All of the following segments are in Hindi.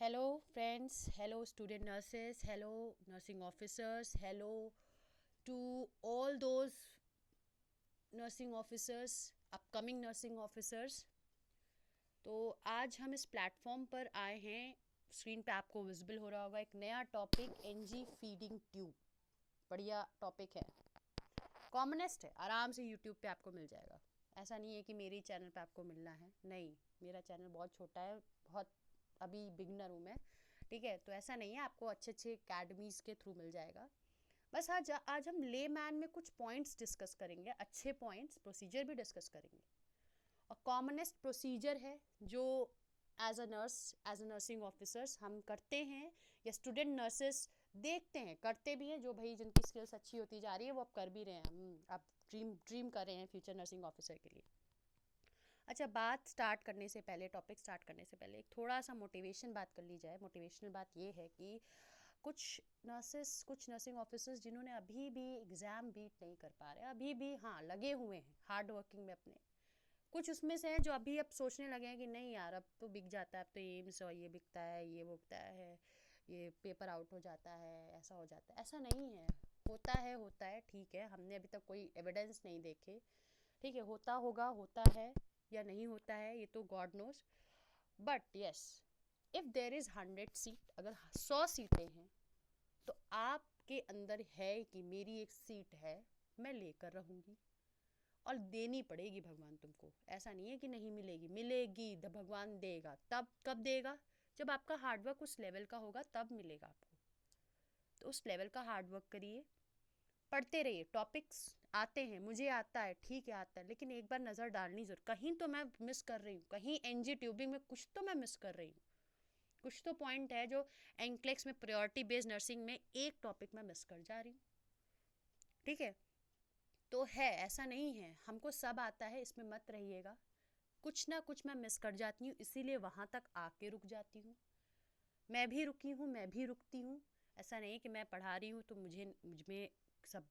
Hello friends, hello student nurses, hello nursing officers, hello to all those nursing officers, upcoming nursing officers। तो आज हम इस प्लेटफॉर्म पर आए हैं, स्क्रीन पे आपको विजिबल हो रहा होगा एक नया टॉपिक, एनजी फीडिंग ट्यूब। बढ़िया टॉपिक है, कॉमनेस्ट है, आराम से यूट्यूब पे आपको मिल जाएगा। ऐसा नहीं है कि मेरे चैनल पे आपको मिलना है, नहीं, मेरा चैनल बहुत छोटा है, बहुत अभी बिगनर हूँ मैं, ठीक है। तो ऐसा नहीं है, आपको अच्छे अच्छे अकेडमीज़ के थ्रू मिल जाएगा। बस आज हम ले मैन में कुछ पॉइंट्स डिस्कस करेंगे, अच्छे पॉइंट्स, प्रोसीजर भी डिस्कस करेंगे। और कॉमनेस्ट प्रोसीजर है जो एज अ नर्सिंग ऑफिसर्स हम करते हैं, या स्टूडेंट नर्सेस देखते हैं, करते भी हैं, जो भाई जिनकी स्किल्स अच्छी होती जा रही है वो अब कर भी रहे हैं, अब ड्रीम कर रहे हैं फ्यूचर नर्सिंग ऑफिसर के लिए। अच्छा, बात स्टार्ट करने से पहले, टॉपिक स्टार्ट करने से पहले एक थोड़ा सा मोटिवेशन बात कर ली जाए। मोटिवेशनल बात ये है कि कुछ नर्सेस, कुछ नर्सिंग ऑफिसर्स जिन्होंने अभी भी एग्ज़ाम बीट नहीं कर पा रहे, अभी भी हाँ लगे हुए हैं हार्ड वर्किंग में अपने, कुछ उसमें से हैं जो अभी अब सोचने लगे हैं कि नहीं यार अब तो बिक जाता है, अब तो एम्स और ये बिकता है, ये वो बिकता है, ये पेपर आउट हो जाता है, ऐसा हो जाता है। ऐसा नहीं है, होता है, ठीक है, हमने अभी तक कोई एविडेंस नहीं देखे, ठीक है, होता होगा, होता है या नहीं होता है ये तो God knows. But yes, if there is 100 seat, अगर 100 सीटें हैं तो आपके अंदर है कि मेरी एक सीट है, मैं लेकर रहूँगी और देनी पड़ेगी भगवान तुमको। ऐसा नहीं है कि नहीं मिलेगी, मिलेगी, भगवान देगा। तब कब देगा? जब आपका हार्डवर्क उस लेवल का होगा, तब मिलेगा आपको। तो उस लेवल का हार्डवर्क करिए, पढ़ते रहिए, टॉपिक्स आते हैं, मुझे आता है, ठीक है आता है, लेकिन एक बार नज़र डालनी ज़रूर, कहीं तो मैं मिस कर रही हूँ, कहीं एनजी ट्यूबिंग में कुछ तो मैं मिस कर रही हूँ, कुछ तो पॉइंट है जो एंक्लेक्स में प्रायोरिटी बेस्ड नर्सिंग में एक टॉपिक में मिस कर जा रही हूँ, ठीक है। तो है, ऐसा नहीं है हमको सब आता है, इसमें मत रहिएगा, कुछ ना कुछ मैं मिस कर जाती हूँ, इसीलिए वहाँ तक आके रुक जाती हूँ। मैं भी रुकी हूँ, मैं भी रुकती हूँ। ऐसा नहीं कि मैं पढ़ा रही हूँ तो मुझ में सब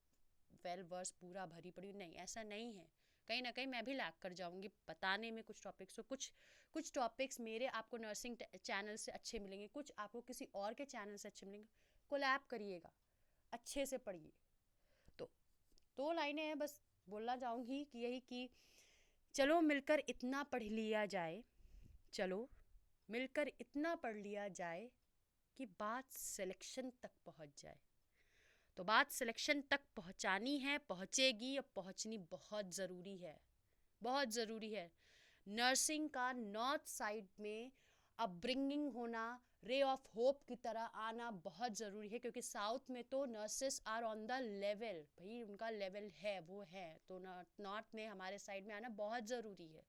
वेल वर्स पूरा भरी पड़ी, नहीं, ऐसा नहीं है। कहीं ना कहीं मैं भी लैग कर जाऊँगी बताने में कुछ टॉपिक्स, तो कुछ टॉपिक्स मेरे आपको नर्सिंग चैनल से अच्छे मिलेंगे, कुछ आपको किसी और के चैनल से अच्छे मिलेंगे। कोलैब करिएगा, अच्छे से पढ़िए। तो 2 लाइनें हैं बस, बोलना चाहूँगी कि यही कि चलो मिलकर इतना पढ़ लिया जाए, चलो मिलकर इतना पढ़ लिया जाए कि बात सिलेक्शन तक पहुंच जाए। तो बात सिलेक्शन तक पहुंचानी है, पहुंचेगी, और पहुंचनी बहुत ज़रूरी है, बहुत ज़रूरी है। नर्सिंग का नॉर्थ साइड में अपब्रिंगिंग होना, रे ऑफ होप की तरह आना बहुत ज़रूरी है, क्योंकि साउथ में तो nurses are on the level, भाई उनका लेवल है, वो है, तो नॉर्थ में हमारे साइड में आना बहुत ज़रूरी है,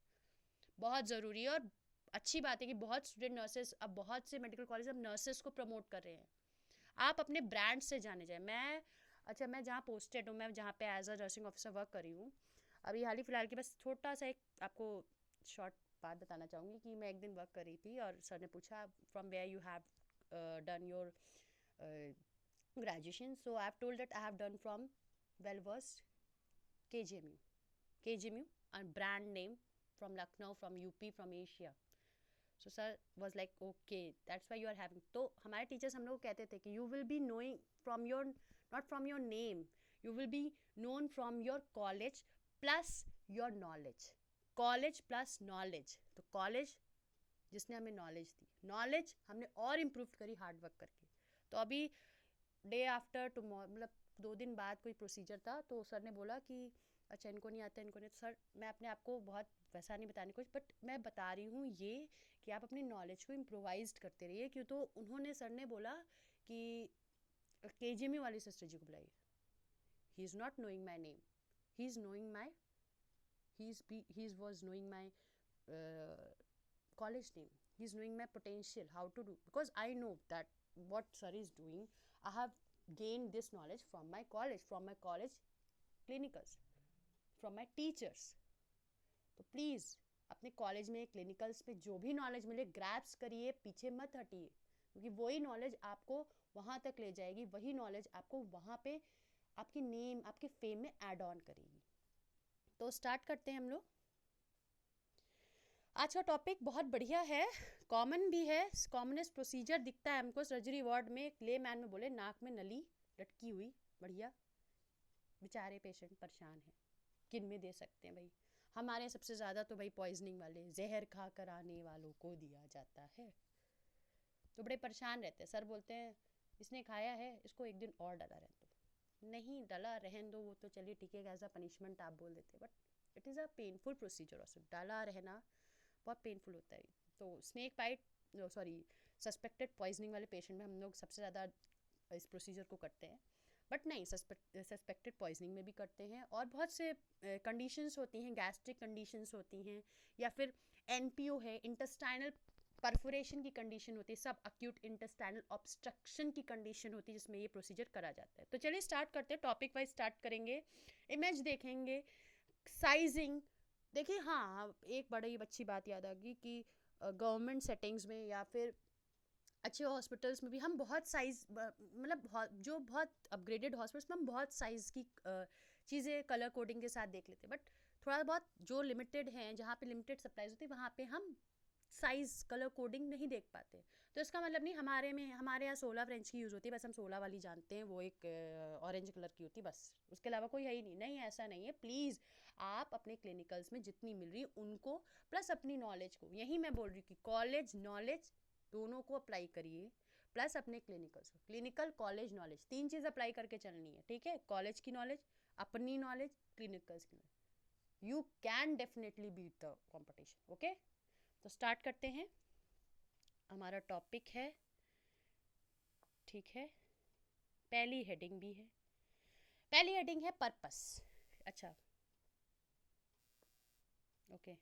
बहुत ज़रूरी है। और अच्छी बात है कि बहुत स्टूडेंट नर्सेस, अब बहुत से मेडिकल कॉलेज अब नर्सेस को प्रमोट कर रहे हैं। आप अपने ब्रांड से जाने जाए। मैं जहाँ पोस्टेड हूँ, मैं जहाँ पे as a nursing officer work कर रही हूँ, अभी हाल ही फिलहाल की बस छोटा सा एक आपको शॉर्ट बात बताना चाहूँगी कि मैं एक दिन वर्क कर रही थी और सर ने पूछा from where you have done your graduation, so I have told that I have done from वेलवर्स KGMU, KGMU, and brand name from Lucknow, from UP, from Asia. So sir was like, okay, that's why you are having. तो हमारे टीचर्स हम लोग को कहते थे कि you will be knowing from your, not from your name, you will be known from your college plus your knowledge, college plus knowledge। तो कॉलेज जिसने हमें नॉलेज दी, नॉलेज हमने और इम्प्रूव करी हार्ड वर्क करके। तो अभी डे आफ्टर टुमारो, मतलब 2 दिन बाद कोई प्रोसीजर था, तो सर ने बोला कि अच्छा इनको नहीं आता, इनको नहीं। तो सर मैं अपने आप को बहुत वैसा नहीं बताने को, बट मैं बता रही हूँ ये कि आप अपनी नॉलेज को इम्प्रोवाइज करते रहिए। क्यों? तो उन्होंने, सर ने बोला कि KGMU वाली सिस्टर जी को बुलाइए, he is not knowing my name, he is knowing my, he was knowing my college name, he's knowing my potential, how to do, because I know that what sir is doing, I have gained this knowledge from my college, clinicals, from my teachers। तो प्लीज़ अपने कॉलेज में क्लिनिकल्स में जो भी नॉलेज मिले ग्रैब्स करिए, पीछे मत हटिए, क्योंकि वही नॉलेज आपको वहाँ तक ले जाएगी, वही नॉलेज आपको वहाँ पे आपकी नेम, आपके फेम में ऐड ऑन करेगी। तो स्टार्ट करते हैं हम लोग। आज का टॉपिक बहुत बढ़िया है, कॉमन भी है। कॉमनेस्ट प्रोसीजर दिखता है हमको सर्जरी वार्ड में। एक ले मैन में बोले नाक में नली लटकी हुई, बढ़िया, बेचारे पेशेंट परेशान हैं, किन में दे सकते हैं भाई। हमारे सबसे ज़्यादा तो भाई पॉइजनिंग वाले, जहर खा कर आने वालों को दिया जाता है, तो बड़े परेशान रहते हैं। सर बोलते हैं इसने खाया है, इसको एक दिन और डला रहने दो। नहीं डला रहने दो, वो तो चलिए ठीक है, एज अ पनिशमेंट आप बोल देते हैं, but it is a painful procedure also. डाला रहना बहुत पेनफुल होता है। तो snake bite sorry suspected poisoning वाले पेशेंट में हम लोग सबसे ज़्यादा इस प्रोसीजर को करते हैं। बट नहीं, सस्पेक्टेड पॉइजनिंग में भी करते हैं, और बहुत से कंडीशंस होती हैं, गैस्ट्रिक कंडीशंस होती हैं, या फिर एनपीओ है, इंटेस्टाइनल परफोरेशन की कंडीशन होती है, सब अक्यूट इंटेस्टाइनल ऑब्स्ट्रक्शन की कंडीशन होती है, जिसमें ये प्रोसीजर करा जाता है। तो चलिए स्टार्ट करते हैं, टॉपिक वाइज स्टार्ट करेंगे। इमेज देखेंगे, साइजिंग देखिए। हाँ, एक बड़ी अच्छी बात याद आ गई कि गवर्नमेंट सेटिंग्स में या फिर अच्छे हॉस्पिटल्स में भी हम बहुत साइज, मतलब जो बहुत अपग्रेडेड हॉस्पिटल्स में हम बहुत साइज की चीज़ें कलर कोडिंग के साथ देख लेते हैं। बट थोड़ा बहुत जो लिमिटेड हैं, जहाँ पे लिमिटेड सप्लाईज होती है, वहाँ पे हम साइज कलर कोडिंग नहीं देख पाते। तो इसका मतलब नहीं, हमारे यहाँ 16 फ्रेंच की यूज़ होती है, बस हम 16 वाली जानते हैं, वो एक ऑरेंज कलर की होती है, बस उसके अलावा कोई है ही नहीं। नहीं, ऐसा नहीं है। प्लीज़ आप अपने क्लिनिकल्स में जितनी मिल रही है उनको, प्लस अपनी नॉलेज को, यही मैं बोल रही हूँ कि कॉलेज नॉलेज दोनों को अप्लाई करिए, प्लस अपने क्लिनिकल्स को। क्लिनिकल, कॉलेज, नॉलेज, तीन चीज़ अप्लाई करके चलनी है, ठीक है। कॉलेज की नॉलेज, अपनी नॉलेज, क्लिनिकल्स की knowledge, you can definitely beat the competition. Okay, तो स्टार्ट करते हैं। हमारा टॉपिक है, ठीक है, पहली हेडिंग भी है। पहली हेडिंग है पर्पस। अच्छा, ओके,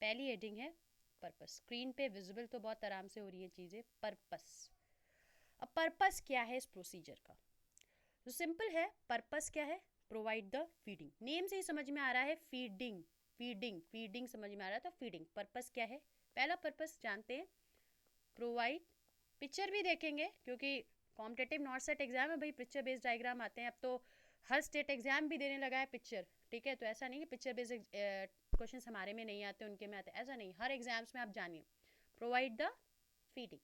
पहली हेडिंग है पर्पस। स्क्रीन पे विजिबल तो बहुत आराम से हो रही है चीज़ें। पर्पस, अब पर्पस क्या है इस प्रोसीजर का? तो सिंपल है, पर्पस क्या है? Provide the feeding. नेम से ही समझ में आ रहा है, फीडिंग, फीडिंग, फीडिंग समझ में आ रहा है, तो फीडिंग। पर्पस क्या है? पहला पर्पस जानते हैं, प्रोवाइड। पिक्चर भी देखेंगे क्योंकि कॉम्पिटेटिव नॉट सेट एग्जाम है भाई, पिक्चर बेस्ड डायग्राम आते हैं। अब तो हर स्टेट एग्जाम भी देने लगा है पिक्चर, ठीक है। तो ऐसा नहीं कि पिक्चर बेस्ड क्वेश्चन हमारे में नहीं आते, उनके में आते, ऐसा नहीं। हर एग्जाम्स में आप जानिए, प्रोवाइड द फीडिंग।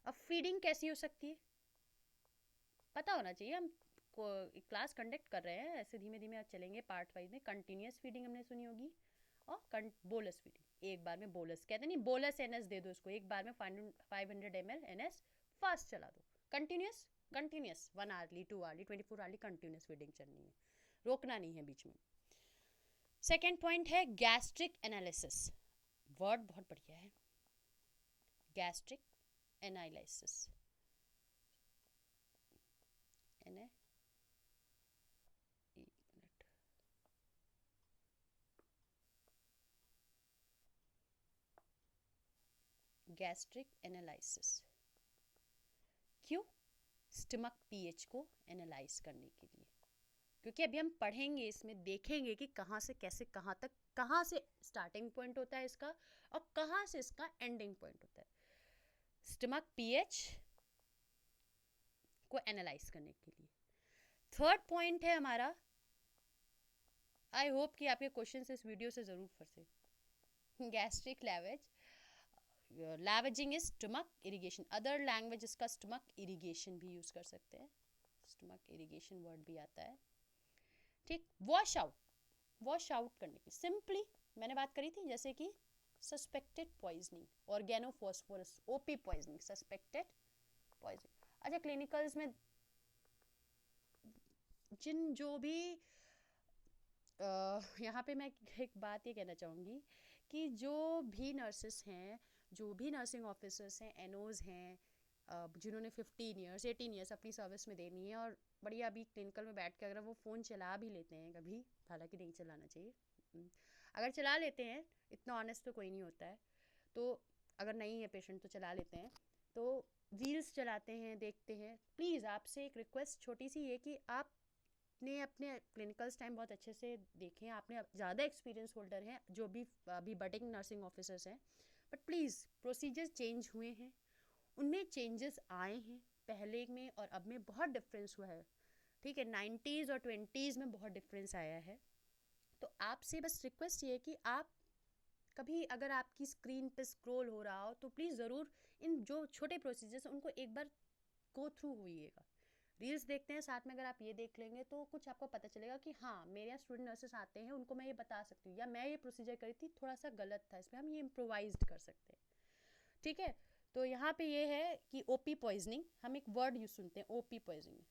अब फीडिंग कैसी हो सकती है पता होना चाहिए। हम क्लास कंडक्ट कर रहे हैं, ऐसे धीमे धीमे आप चलेंगे पार्ट वाइज में। कंटिन्यूस फीडिंग हमने सुनी होगी, और बोलस फीडिंग। एक बार में बोलस कहते नहीं, बोलस एनएस दे दो इसको, एक बार में 500 ml एनएस फास्ट चला दो। Continuous, continuous 1 hourly 2 hourly 24 hourly continuous feeding चलनी है, रोकना नहीं है बीच में। सेकेंड पॉइंट है गैस्ट्रिक एनालिसिस। वर्ड बहुत बढ़िया है, गैस्ट्रिक एनालिसिस, गैस्ट्रिक एनालिसिस। क्यों? स्टमक पीएच को एनालाइज करने के लिए, क्योंकि अभी हम पढ़ेंगे, इसमें देखेंगे कि कहाँ से कैसे कहाँ तक, कहाँ से स्टार्टिंग पॉइंट होता है इसका और कहाँ से इसका एंडिंग पॉइंट होता है। स्टमक पीएच को एनालाइज करने के लिए। थर्ड पॉइंट है हमारा, आई होप कि आपके क्वेश्चन इस वीडियो से ज़रूर फंसे, gastric lavage. Lavaging is stomach irrigation, other language इसका स्टमक इरिगेशन भी यूज़ कर सकते हैं, स्टमक इरिगेशन वर्ड भी आता है, ठीक। वॉश आउट, वॉश आउट करने की, सिंपली मैंने बात करी थी जैसे कि suspected poisoning, organophosphorus, OP poisoning, suspected poisoning. अच्छा, क्लिनिकल्स में जिन जो भी यहाँ पे मैं एक बात ये कहना चाहूँगी कि जो भी नर्सेस हैं, जो भी नर्सिंग ऑफिसर्स हैं, एनओज हैं, जिन्होंने 15 ईयर्स 18 ईयर्स अपनी सर्विस में देनी है, और बढ़िया अभी क्लिनिकल में बैठ के अगर वो फ़ोन चला भी लेते हैं कभी, हालांकि नहीं चलाना चाहिए, अगर चला लेते हैं, इतना ऑनेस्ट तो कोई नहीं होता है, तो अगर नहीं है पेशेंट तो चला लेते हैं, तो रील्स चलाते हैं, देखते हैं, प्लीज़ आपसे एक रिक्वेस्ट छोटी सी ये कि आप ने अपने क्लिनिकल्स टाइम बहुत अच्छे से देखें, आपने ज़्यादा एक्सपीरियंस होल्डर हैं, जो भी अभी बडिंग नर्सिंग ऑफिसर्स हैं, बट प्लीज़ प्रोसीजर्स चेंज हुए हैं, उनमें चेंजेस आए हैं, पहले में और अब में बहुत डिफरेंस हुआ है, ठीक है। 90s और 20s में बहुत डिफरेंस आया है, तो आपसे बस रिक्वेस्ट ये है कि आप कभी अगर आपकी स्क्रीन पे स्क्रॉल हो रहा हो तो प्लीज़ ज़रूर इन जो छोटे प्रोसीजर्स उनको एक बार गो थ्रू होइएगा। रील्स देखते हैं साथ में, अगर आप ये देख लेंगे तो कुछ आपको पता चलेगा कि हाँ मेरे यहाँ स्टूडेंट नर्सेस आते हैं, उनको मैं ये बता सकती हूँ, या मैं ये प्रोसीजर करी थी थोड़ा सा गलत था, इसमें हम ये इम्प्रोवाइज कर सकते हैं। ठीक है, तो यहाँ पे ये है कि ओपी पॉइजनिंग, हम एक वर्ड यूज सुनते हैं OP poisoning,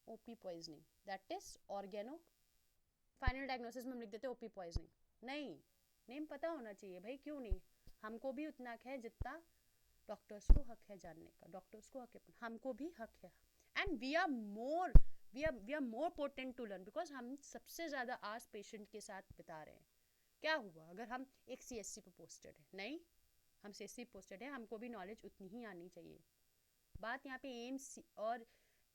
OP poisoning that is organo, final diagnosis में हम लिख देते हैं ओपी पॉइजनिंग। नहीं, नेम पता होना चाहिए भाई, क्यों नहीं, हमको भी उतना हक है जितना डॉक्टर्स को हक है जानने का, डॉक्टर्स को हक है, हमको भी हक है। And we are more potent to learn, because हम सबसे ज़्यादा आर्स पेशेंट के साथ बिता रहे हैं। क्या हुआ अगर हम एक CSC पे पोस्टेड है, नहीं हम CSC पोस्टेड है, हमको भी नॉलेज उतनी ही आनी चाहिए। बात यहाँ पे एम्स और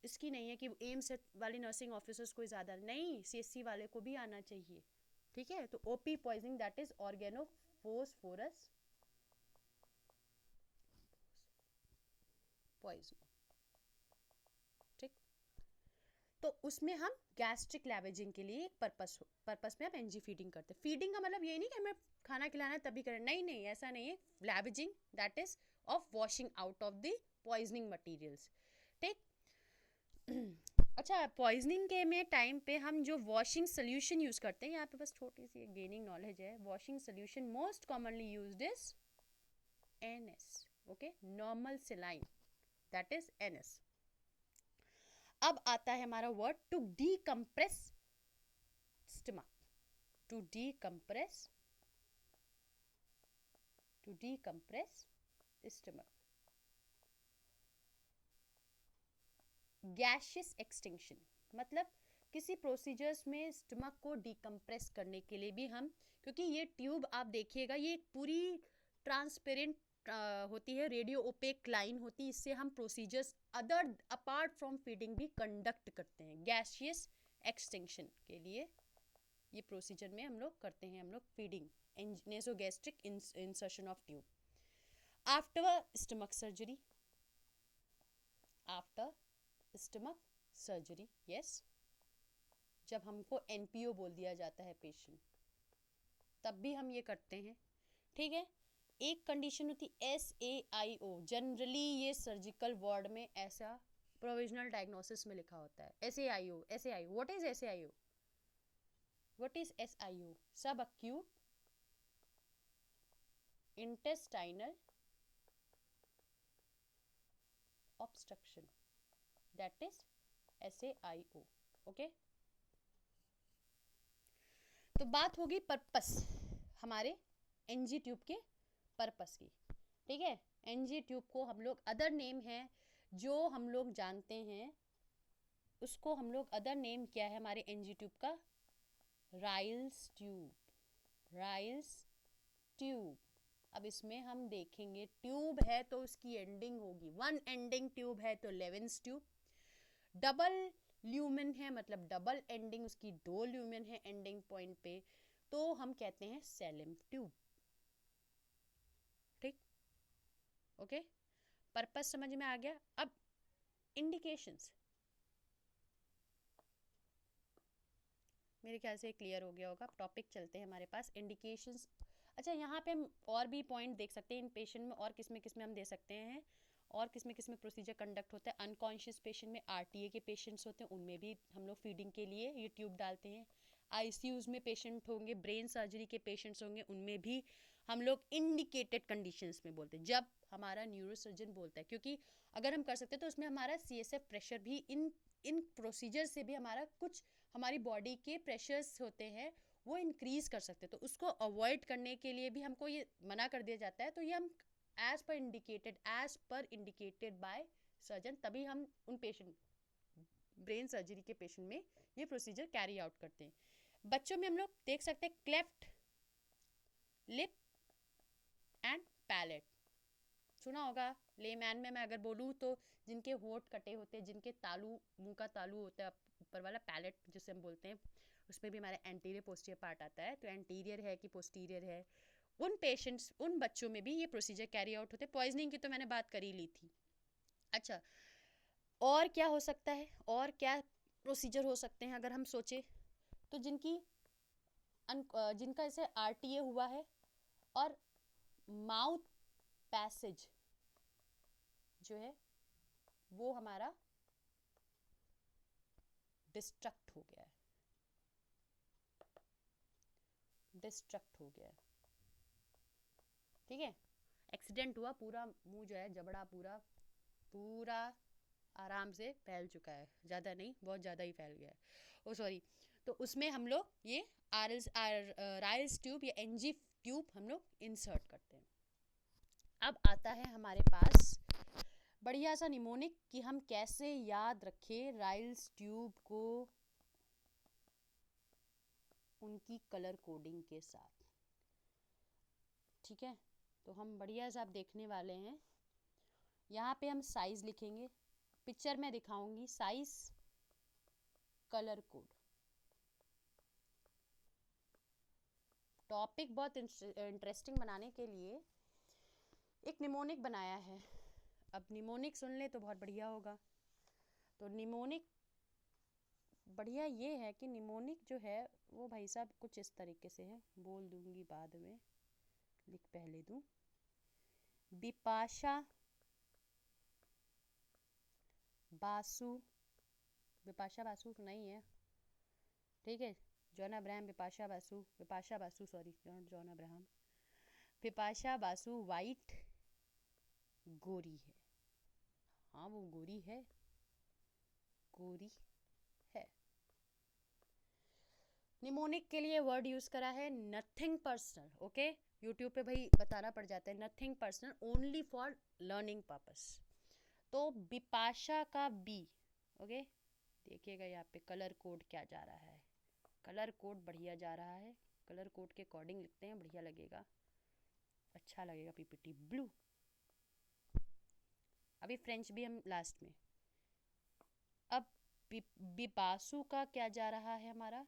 इसकी नहीं है कि एम्स वाले नर्सिंग ऑफिसर्स कोई ज़्यादा नहीं, CSC वाले को भी आना चाहिए। ठीक है, तो OP poisoning that is organophosphorus poison. ठीक, तो उसमें हम गैस्ट्रिक लैवेजिंग के लिए पर्पस में हम एनजी फीडिंग करते हैं। फीडिंग का मतलब ये नहीं कि हमें खाना खिलाना है तभी करें, नहीं नहीं ऐसा नहीं है। Lavaging that is of washing out of the poisoning materials. ठीक, अच्छा, पॉइजनिंग के में टाइम पे हम जो वॉशिंग सोल्यूशन यूज़ करते हैं, यहाँ पे बस छोटी सी गेनिंग नॉलेज है, washing solution most commonly used is NS, okay, normal saline that is NS। अब आता है हमारा word to decompress stomach, to decompress stomach, gaseous extinction, मतलब किसी प्रोसीजर्स में स्टमक को डीकम्प्रेस करने के लिए भी हम, क्योंकि ये ट्यूब आप देखिएगा ये एक पूरी ट्रांसपेरेंट होती है, रेडियो ओपेक लाइन होती है, इससे हम procedures other apart from feeding भी कंडक्ट करते हैं। गैशियस एक्सटिंक्शन के लिए ये प्रोसीजर में हम लोग करते हैं, हम लोग feeding, nasogastric insertion of tube. After stomach surgery, after stomach surgery, yes, जब हमको NPO बोल दिया जाता है पेशेंट, तब भी हम ये करते हैं। ठीक है, एक कंडीशन होती SAIO, जनरली ये सर्जिकल वार्ड में ऐसा प्रोविजनल डायग्नोसिस में लिखा होता है SAIO। What is SAIO? What is SIO? सब acute intestinal obstruction, that is SAIO। Okay, तो बात होगी पर्पस, हमारे NG ट्यूब के पर्पस की। ठीक है, NG ट्यूब को हम लोग अदर नेम है जो हम लोग जानते हैं, उसको हम लोग अदर नेम क्या है हमारे NG ट्यूब का? Ryle's tube, Ryle's tube. अब इसमें हम देखेंगे ट्यूब है तो उसकी एंडिंग होगी, वन एंडिंग ट्यूब है तो लेवेंस ट्यूब, डबल ल्यूमेन है मतलब डबल एंडिंग, उसकी 2 ल्यूमेन है एंडिंग पॉइंट पे, तो हम कहते हैं सेलम ट्यूब। ठीक, ओके, पर्पस समझ में आ गया। अब इंडिकेशंस मेरे ख्याल से क्लियर हो गया होगा। टॉपिक चलते हैं हमारे पास इंडिकेशंस। अच्छा, यहाँ पे हम और भी पॉइंट देख सकते हैं इन पेशेंट में, और किस में हम दे सकते हैं, और किस में प्रोसीजर कंडक्ट होता है। अनकॉन्शियस पेशेंट में, RTA के पेशेंट्स होते हैं, उनमें भी हम लोग फीडिंग के लिए ये ट्यूब डालते हैं। ICUs में पेशेंट होंगे, ब्रेन सर्जरी के पेशेंट्स होंगे, उनमें भी हम लोग इंडिकेटेड कंडीशंस में बोलते हैं, जब हमारा न्यूरोसर्जन बोलता है, क्योंकि अगर हम कर सकते हैं तो उसमें हमारा CSF प्रेशर भी इन प्रोसीजर से भी हमारा कुछ हमारी बॉडी के प्रेशर्स होते हैं वो इंक्रीज कर सकते हैं, तो उसको अवॉइड करने के लिए भी हमको ये मना कर दिया जाता है। तो ये हम as per indicated by surgeon, तभी हम उन पेशेंट ब्रेन सर्जरी के पेशेंट में ये प्रोसीजर कैरी आउट करते हैं। बच्चों में हम लोग देख सकते हैं क्लेफ्ट लिप एंड पैलेट, सुना होगा। लेमैन में मैं अगर बोलूँ तो जिनके होंठ कटे होते हैं, जिनके तालू, मुंह का तालू होता है ऊपर वाला, पैलेट जिसे हम बोलते हैं, उसमें भी हमारा एंटीरियर पोस्टीरियर पार्ट आता है, तो एंटीरियर है कि पोस्टीरियर है, उन पेशेंट्स, उन बच्चों में भी ये प्रोसीजर कैरी आउट होते हैं। पॉइजनिंग की तो मैंने बात कर ही ली थी। अच्छा, और क्या हो सकता है, और क्या प्रोसीजर हो सकते हैं अगर हम सोचे तो जिनका इसे RTA हुआ है और माउथ पैसेज जो है वो हमारा डिस्ट्रक्ट हो गया है, डिस्ट्रक्ट हो गया है, ठीक है। एक्सीडेंट हुआ, पूरा मुंह जो है जबड़ा पूरा पूरा आराम से फैल चुका है, ज़्यादा नहीं बहुत ज़्यादा ही फैल गया है, ओ सॉरी। तो उसमें हम लोग ये राइल्स ट्यूब या NG ट्यूब हम लोग इंसर्ट करते हैं। अब आता है हमारे पास बढ़िया सा निमोनिक कि हम कैसे याद रखें राइल्स ट्यूब को उनकी कलर कोडिंग के साथ, ठीक है। तो हम बढ़िया सा आप देखने वाले हैं, यहाँ पे हम साइज लिखेंगे, पिक्चर में दिखाऊंगी साइज कलर कोड। टॉपिक बहुत इंटरेस्टिंग बनाने के लिए एक निमोनिक बनाया है। अब निमोनिक सुन ले तो बहुत बढ़िया होगा। तो निमोनिक बढ़िया ये है कि निमोनिक जो है वो भाई साहब कुछ इस तरीके से है, बोल दूंगी बाद में, लिख पहले दूं। बिपाशा बासु, बिपाशा बासु नहीं है, ठीक है। John Abraham Bipasha Basu sorry not John Abraham. Bipasha Basu white गोरी है, हाँ वो गोरी है, गोरी है। निमोनिक के लिए वर्ड यूज करा है नथिंग पर्सनल, ओके। यूट्यूब पे भाई बताना पड़ जाता है, nothing personal, only for learning purpose. तो बिपाशा का बी, ओके। देखिएगा यहाँ पे कलर कोड क्या जा रहा है, कलर कोड बढ़िया जा रहा है, कलर कोड के अकॉर्डिंग लिखते हैं, बढ़िया लगेगा, अच्छा लगेगा PPT। ब्लू, अभी फ्रेंच भी हम लास्ट में। अब बिपासु का क्या जा रहा है हमारा,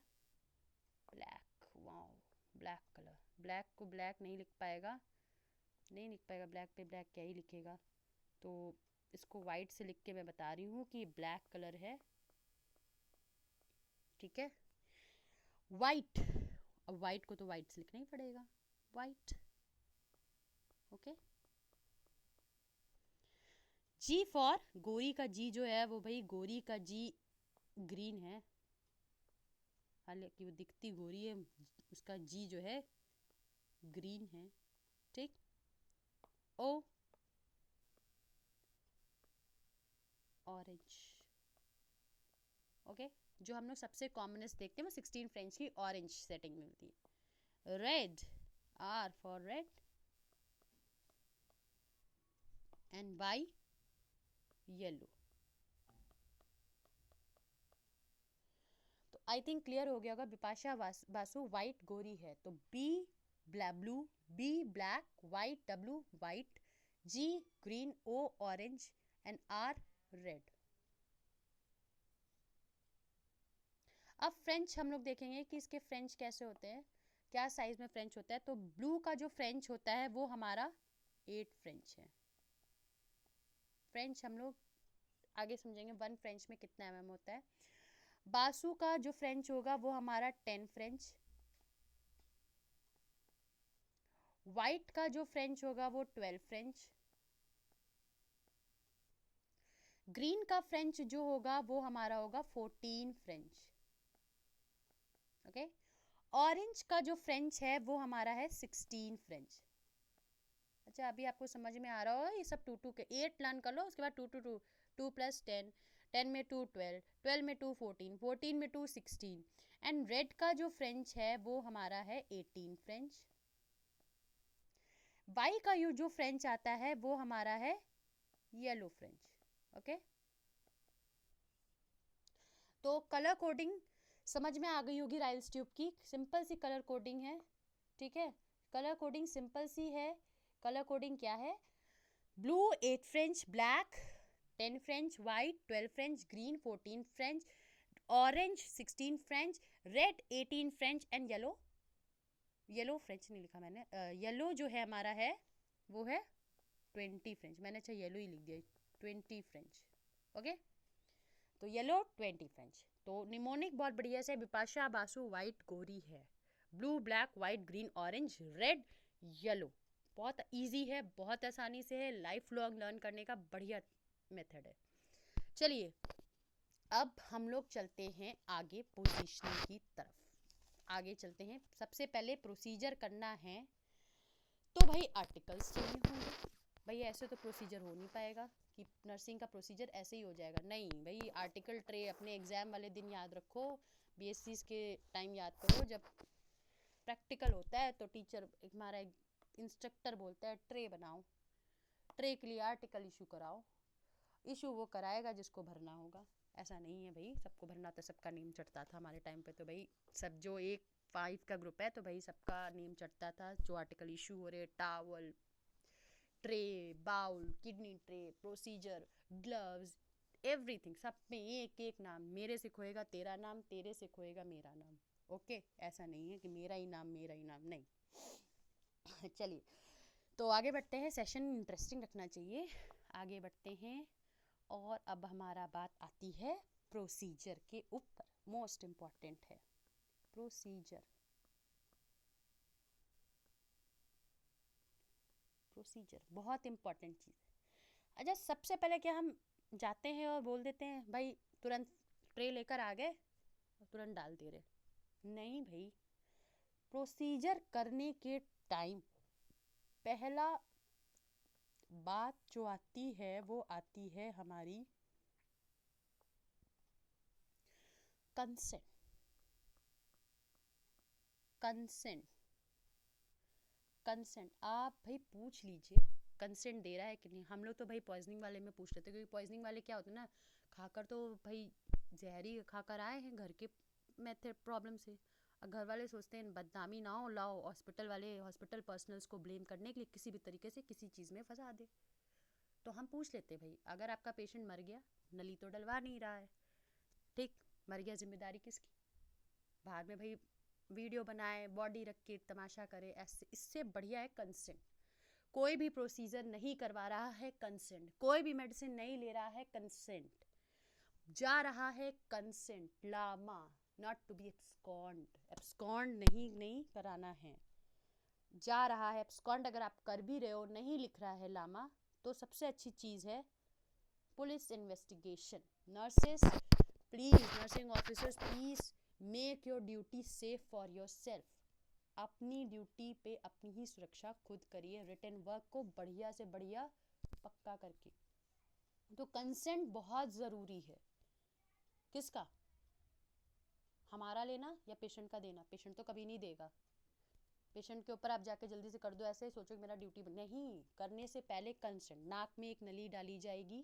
black, wow black colour, black को ब्लैक नहीं लिख पाएगा, नहीं लिख पाएगा, ब्लैक पे ब्लैक क्या ही लिखेगा, तो इसको वाइट से लिख के मैं बता रही हूँ कि ब्लैक कलर है, ठीक है। वाइट, अब वाइट को तो वाइट से लिखना ही पड़ेगा, वाइट, ओके। जी फॉर गोरी का जी जो है वो भाई गोरी का जी ग्रीन है, हालांकि वो दिखती गोरी है, उसका जी जो है ग्रीन है, ठीक। ओ ऑरेंज, ओके। जो हम लोग सबसे कॉमनेस्ट देखते हैं वो 16 फ्रेंच की ऑरेंज सेटिंग मिलती है। Red, R for red, and Y yellow. तो आई थिंक क्लियर हो गया होगा। बिपाशा बासु वाइट गोरी है, तो B blue, B black, white W white, G green, O orange and R red. अब फ्रेंच हम लोग देखेंगे कि इसके फ्रेंच कैसे होते हैं, क्या साइज में फ्रेंच होता है। तो ब्लू का जो फ्रेंच होता है वो हमारा 8 फ्रेंच है। फ्रेंच हम लोग आगे समझेंगे 1 फ्रेंच में कितना mm होता है। बासु का जो फ्रेंच होगा वो हमारा 10 फ्रेंच। वाइट का जो फ्रेंच होगा वो 12 फ्रेंच। ग्रीन का फ्रेंच जो होगा वो हमारा होगा 14 फ्रेंच, ओके। ऑरेंज का जो फ्रेंच है वो हमारा है 16 फ्रेंच। अच्छा अभी आपको समझ में आ रहा होगा, ये सब 2 के 8 लर्न कर लो, उसके बाद 2 2 2 प्लस 10, 10 में 2 12, 12 में 2 14, 14 में 2 16। एंड रेड का जो फ्रेंच है वो हमारा है 18 फ्रेंच। वाई का यू जो फ्रेंच आता है वो हमारा है येलो फ्रेंच, ओके। तो कलर कोडिंग समझ में आ गई होगी राइल्स ट्यूब की, सिंपल सी कलर कोडिंग है, ठीक है। कलर कोडिंग सिंपल सी है। कलर कोडिंग क्या है, blue 8 French, black 10 French, white 12 French, green 14 French, orange 16 French, red 18 French and yellow, yellow French नहीं लिखा मैंने, येलो जो है हमारा है वो है 20 फ्रेंच, मैंने अच्छा येलो ही लिख दिया, 20 फ्रेंच, ओके। तो येलो 20 फ्रेंच। तो निमोनिक बहुत बढ़िया से बिपाशा बासु वाइट गोरी है, blue black white green orange red yellow. बहुत इजी है, बहुत आसानी से है, लाइफ लॉन्ग लर्न करने का बढ़िया मेथड है। चलिए अब हम लोग चलते हैं आगे पोजीशनिंग की तरफ। आगे चलते हैं। सबसे पहले प्रोसीजर करना है तो भाई आर्टिकल्स चाहिए होंगे। भाई ऐसे तो प्रोसीजर हो नहीं पाएगा कि नर्सिंग का प्रोसीजर ऐसे ही हो जाएगा, नहीं भाई। आर्टिकल ट्रे अपने एग्जाम वाले दिन याद रखो, बीएससी के टाइम याद करो, जब प्रैक्टिकल होता है तो टीचर हमारा इंस्ट्रक्टर बोलता है ट्रे बनाओ, ट्रे के लिए आर्टिकल इशू कराओ। इशू वो कराएगा जिसको भरना होगा। ऐसा नहीं है भाई सबको भरना, तो सबका नेम चढ़ता था हमारे टाइम पे। तो भाई सब जो एक 5 का ग्रुप है तो भाई सबका नेम चढ़ता था। जो आर्टिकल इशू हो रहे, towel, tray, bowl, kidney tray, procedure, gloves, everything, सब में एक एक नाम। मेरे से खोएगा तेरा नाम, तेरे से खोएगा मेरा नाम। ओके, ऐसा नहीं है कि मेरा ही नाम नहीं। चलिए तो आगे बढ़ते हैं। सेशन इंटरेस्टिंग रखना चाहिए। आगे बढ़ते हैं और अब हमारा बात आती है प्रोसीजर के ऊपर। मोस्ट इम्पॉर्टेंट है प्रोसीजर। प्रोसीजर बहुत इम्पॉर्टेंट चीज़ है। अच्छा, सबसे पहले क्या हम जाते हैं और बोल देते हैं भाई तुरंत ट्रे लेकर आ गए और तुरंत डाल दे रहे? नहीं भाई, प्रोसीजर करने के टाइम पहला बात जो आती है वो आती है हमारी कंसेंट। कंसेंट कंसेंट आप भाई पूछ लीजिए कंसेंट दे रहा है कि नहीं। हम लोग तो भाई पॉइजनिंग वाले में पूछ लेते, क्योंकि पॉइजनिंग वाले क्या होते हैं ना, खाकर तो भाई जहरी खाकर आए हैं घर के मेथड प्रॉब्लम से। और घर वाले सोचते हैं बदनामी ना हो, लाओ हॉस्पिटल वाले हॉस्पिटल पर्सनल्स को ब्लेम करने के लिए किसी भी तरीके से किसी चीज़ में फंसा दे। तो हम पूछ लेते भाई अगर आपका पेशेंट मर गया, नली तो डलवा नहीं रहा है, ठीक, मर गया, जिम्मेदारी किसकी? बाद में भाई वीडियो बनाए, बॉडी रख के तमाशा करे, ऐसे इससे बढ़िया है कंसेंट। कोई भी प्रोसीजर नहीं करवा रहा है कंसेंट, कोई भी मेडिसिन नहीं ले रहा है कंसेंट, जा रहा है consent. LAMA not to be abscond, abscond नहीं कराना है, जा रहा है एब्सकॉन्ड। अगर आप कर भी रहे हो, नहीं लिख रहा है लामा, तो सबसे अच्छी चीज़ है police investigation. Nurses please, nursing officers please make your duty safe for your self. अपनी ड्यूटी पे अपनी ही सुरक्षा खुद करिए, रिटन वर्क को बढ़िया से बढ़िया पक्का करके। तो कंसेंट बहुत ज़रूरी है। किसका? हमारा लेना या पेशेंट का देना? पेशेंट तो कभी नहीं देगा। पेशेंट के ऊपर आप जाके जल्दी से कर दो, ऐसे सोचो कि मेरा ड्यूटी नहीं। करने से पहले कंसेंट। नाक में एक नली डाली जाएगी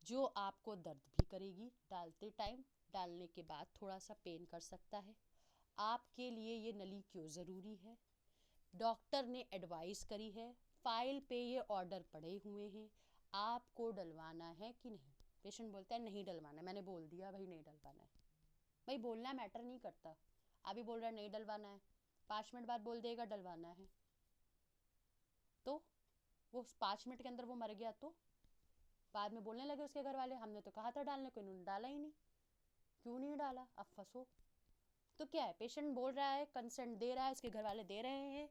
जो आपको दर्द भी करेगी डालते टाइम, डालने के बाद थोड़ा सा पेन कर सकता है। आपके लिए ये नली क्यों ज़रूरी है? डॉक्टर ने एडवाइस करी है, फाइल पे ये ऑर्डर पड़े हुए हैं, आपको डलवाना है कि नहीं? पेशेंट बोलता है नहीं डलवाना है, मैंने बोल दिया भाई नहीं डलवाना है। भाई बोलना मैटर नहीं करता। अभी बोल रहा है नहीं डलवाना है, 5 मिनट बाद बोल देगा डलवाना है, तो वो 5 मिनट के अंदर वो मर गया, तो बाद में बोलने लगे उसके घर वाले हमने तो कहा था डालने को, इन्होंने डाला ही नहीं। क्यों नहीं डाला? अब फंसो। तो क्या है, पेशेंट बोल रहा है, कंसेंट दे रहा है, उसके घर वाले दे रहे हैं,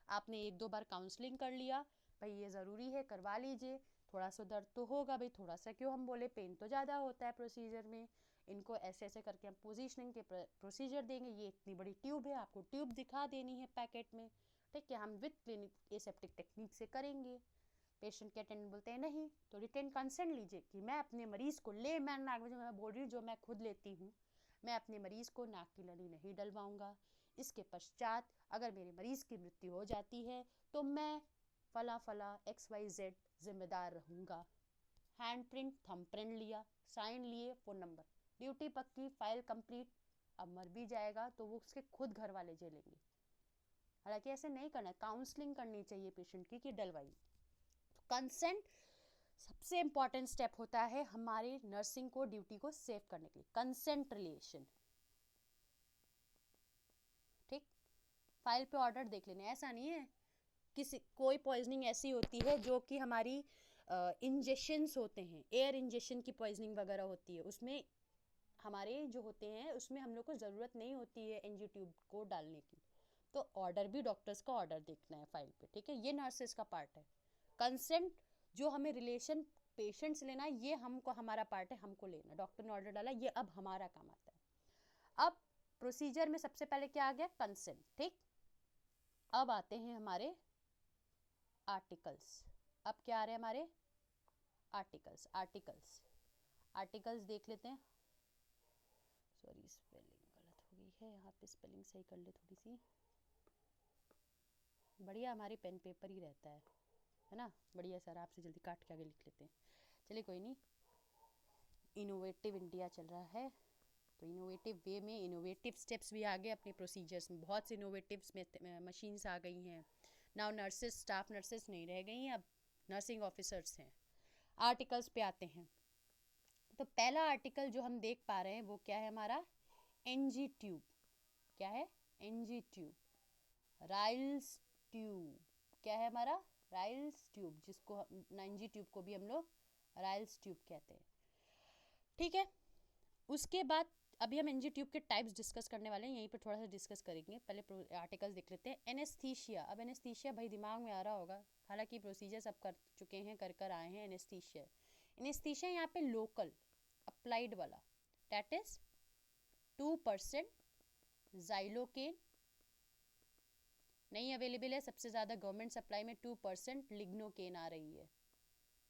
आपने 1-2 बार काउंसलिंग कर लिया, भाई ये ज़रूरी है करवा लीजिए। थोड़ा सा दर्द तो होगा भाई, थोड़ा सा क्यों, हम बोले पेन तो ज़्यादा होता है प्रोसीजर में। इनको ऐसे ऐसे करके हम पोजीशनिंग के प्रोसीजर देंगे। ये इतनी बड़ी ट्यूब है, आपको ट्यूब दिखा देनी है पैकेट में, ठीक है, हम विद क्लिनिक एसेप्टिक टेक्निक से करेंगे। पेशेंट के अटेंडेंट बोलते हैं नहीं, तो रिटेन कंसेंट लीजिए कि मैं अपने मरीज़ को ले, मैं बोल रही हूँ जो मैं खुद लेती हूँ, मैं अपने मरीज़ को नाक की नली नहीं डलवाऊंगा। इसके पश्चात अगर मेरे मरीज़ की मृत्यु हो जाती है तो मैं फला फला XYZ जिम्मेदार रहूँगा। हैंड प्रिंट, थंब प्रिंट लिया, साइन लिए, फ़ोन नंबर, ड्यूटी पक्की, फाइल कंप्लीट। अब मर भी जाएगा तो वो उसके खुद घर वाले झेलेंगे। हालांकि ऐसे नहीं करना, काउंसलिंग करनी चाहिए पेशेंट की कि डलवाइए। तो कंसेंट सबसे इंपॉर्टेंट स्टेप होता है हमारे नर्सिंग को ड्यूटी को सेव करने के लिए। कंसेंट रिलेशन, ठीक। फाइल पे ऑर्डर देख लेने, ऐसा नहीं है किसी कोई पॉइजनिंग ऐसी होती है जो कि हमारी इंजेक्शंस होते हैं, एयर इंजेक्शन की पॉइजनिंग वगैरह होती है, उसमें हमारे जो होते हैं उसमें हम लोग को ज़रूरत नहीं होती है एनजी ट्यूब को डालने की, तो ऑर्डर भी डॉक्टर्स का ऑर्डर देखना है फाइल पे, ठीक है। ये नर्सेस का पार्ट है। कंसेंट जो हमें रिलेशन पेशेंट्स लेना है, ये हमको हमारा पार्ट है, हमको लेना। डॉक्टर ने ऑर्डर डाला, ये अब हमारा काम आता है। अब प्रोसीजर में सबसे पहले क्या आ गया, कंसेंट, ठीक। अब आते हैं हमारे आर्टिकल्स। अब क्या आ रहे हैं हमारे आर्टिकल्स। आर्टिकल्स देख लेते हैं। सॉरी स्पेलिंग गलत हो गई है, यहाँ पे स्पेलिंग सही कर ले थोड़ी सी। बढ़िया हमारी पेन पेपर ही रहता है ना, बढ़िया सर, आपसे जल्दी काट के आगे लिख लेते हैं। चलिए कोई नहीं, इनोवेटिव इंडिया चल रहा है, तो इनोवेटिव वे में इनोवेटिव स्टेप्स भी आ गए अपने प्रोसीजर्स में। बहुत सी इनोवेटिव मशीन्स आ गई हैं नाउ। नर्सेस, स्टाफ नर्सेस नहीं रह गई हैं, अब नर्सिंग ऑफिसर्स हैं। आर्टिकल्स पे आते हैं, तो पहला आर्टिकल जो हम देख पा रहे हैं वो क्या है हमारा, एनजी ट्यूब। क्या है, एनजी ट्यूब, राइल्स ट्यूब। क्या है हमारा, राइल्स ट्यूब, जिसको एनजी ट्यूब को भी हम लोग राइल्स ट्यूब कहते हैं, ठीक है। उसके बाद अभी हम एनजी ट्यूब के टाइप्स डिस्कस करने वाले हैं, यहीं पर थोड़ा सा डिस्कस करेंगे। पहले आर्टिकल्स देख लेते हैं। एनेस्थीसिया। अब एनेस्थीसिया भाई दिमाग में आ रहा होगा, हालांकि प्रोसीजर सब कर चुके हैं, कर आए हैं। एनेस्थीसिया, एनेस्थीसिया यहाँ पे लोकल अप्लाइड वाला, दैट इज 2% जाइलोकेन नहीं अवेलेबल है। सबसे ज़्यादा गवर्नमेंट सप्लाई में 2% लिग्नोकेन आ रही है,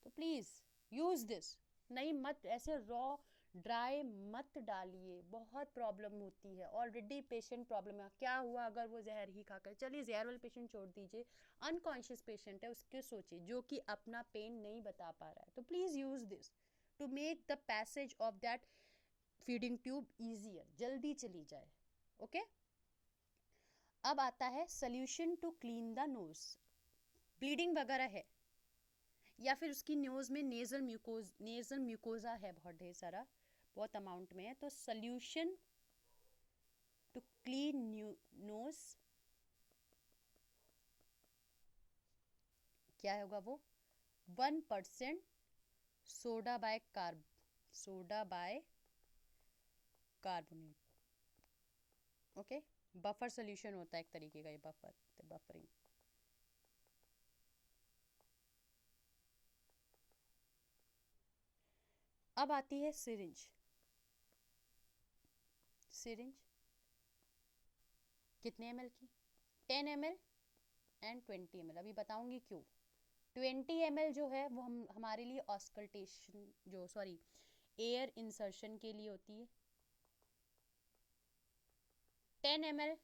तो प्लीज़ यूज़ दिस। नहीं मत ऐसे रॉ ड्राई मत डालिए, बहुत प्रॉब्लम होती है। ऑलरेडी पेशेंट प्रॉब्लम है, क्या हुआ अगर वो जहर ही खाकर, चलिए जहर वाले पेशेंट छोड़ दीजिए, अनकॉन्शियस पेशेंट है, उसके सोचिए, जो कि अपना पेन नहीं बता पा रहा है, तो please use this to make the passage of that feeding tube easier, जल्दी चली जाए, ओके। अब आता है solution to clean the nose. Bleeding वगैरह है, या फिर उसकी नोज में नेजल म्यूकोजा है, बहुत ढेर सारा, बहुत अमाउंट में है, तो सोल्यूशन टू क्लीन नोज क्या होगा वो, 1% soda bicarbonate, okay. Buffer solution होता है एक तरीके का, ये बफरिंग। अब आती है सिरिंज। कितने ml की, 10 ml एंड 20 ml। अभी बताऊंगी क्यों। 20 ml जो है वो हमारे लिए ऑस्कल्टेशन, जो सॉरी एयर इंसर्शन के लिए होती है। 10 ml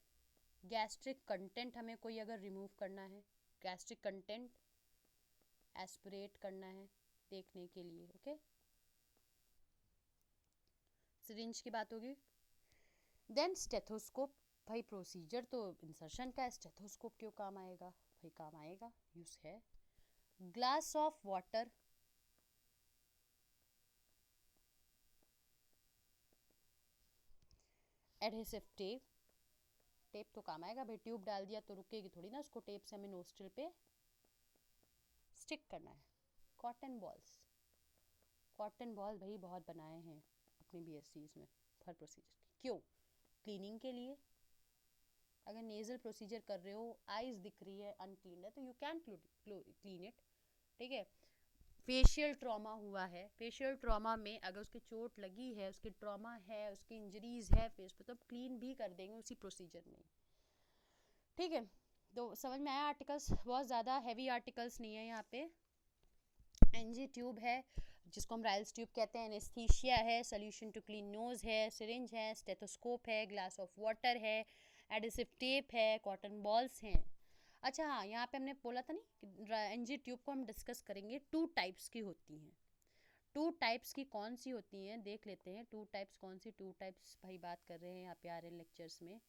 गैस्ट्रिक कंटेंट, हमें कोई अगर रिमूव करना है, गैस्ट्रिक कंटेंट एस्पिरेट करना है देखने के लिए, ओके। सिरिंज की बात होगी। देन स्टेथोस्कोप, भाई प्रोसीजर तो इंसर्शन का है, स्टेथोस्कोप क्यों काम आएगा, भाई काम आएगा, यूज है। Glass of water, adhesive tape तो काम आएगा भाई, ट्यूब डाल दिया तो रुकेगी थोड़ी ना, उसको टेप से हमें नोस्ट्रिल पे स्टिक करना है। कॉटन बॉल्स भाई बहुत बनाए हैं अपनी बीएससीज में हर प्रोसीजर की, क्यों, क्लीनिंग के लिए। अगर नेजल प्रोसीजर कर रहे हो, आईज दिख रही है अनक्लीन है, तो यू कैन क्लीन इट, ठीक है। फेशियल ट्रॉमा हुआ है, फेशियल ट्रॉमा में अगर उसकी चोट लगी है, उसकी ट्रॉमा है, उसकी इंजरीज है फेस पे, तो क्लीन भी कर देंगे उसी प्रोसीजर में, ठीक है। तो समझ में आया। आर्टिकल्स बहुत ज़्यादा हैवी आर्टिकल्स नहीं है यहाँ पे। एनजी ट्यूब है, जिसको हम राइल्स ट्यूब कहते हैं, एनेस्थीसिया है, सोल्यूशन टू क्लीन नोज है, सिरिंज है, स्टेथोस्कोप है, ग्लास ऑफ वाटर है, एडिसिव टेप है, कॉटन बॉल्स हैं। अच्छा हाँ, यहाँ पे हमने बोला था नहीं कि एनजी ट्यूब को हम डिस्कस करेंगे, 2 टाइप्स की होती हैं। 2 टाइप्स की कौन सी होती हैं देख लेते हैं। 2 टाइप्स कौन सी, 2 टाइप्स भाई बात कर रहे हैं यहाँ पे आ रहे लेक्चर्स में।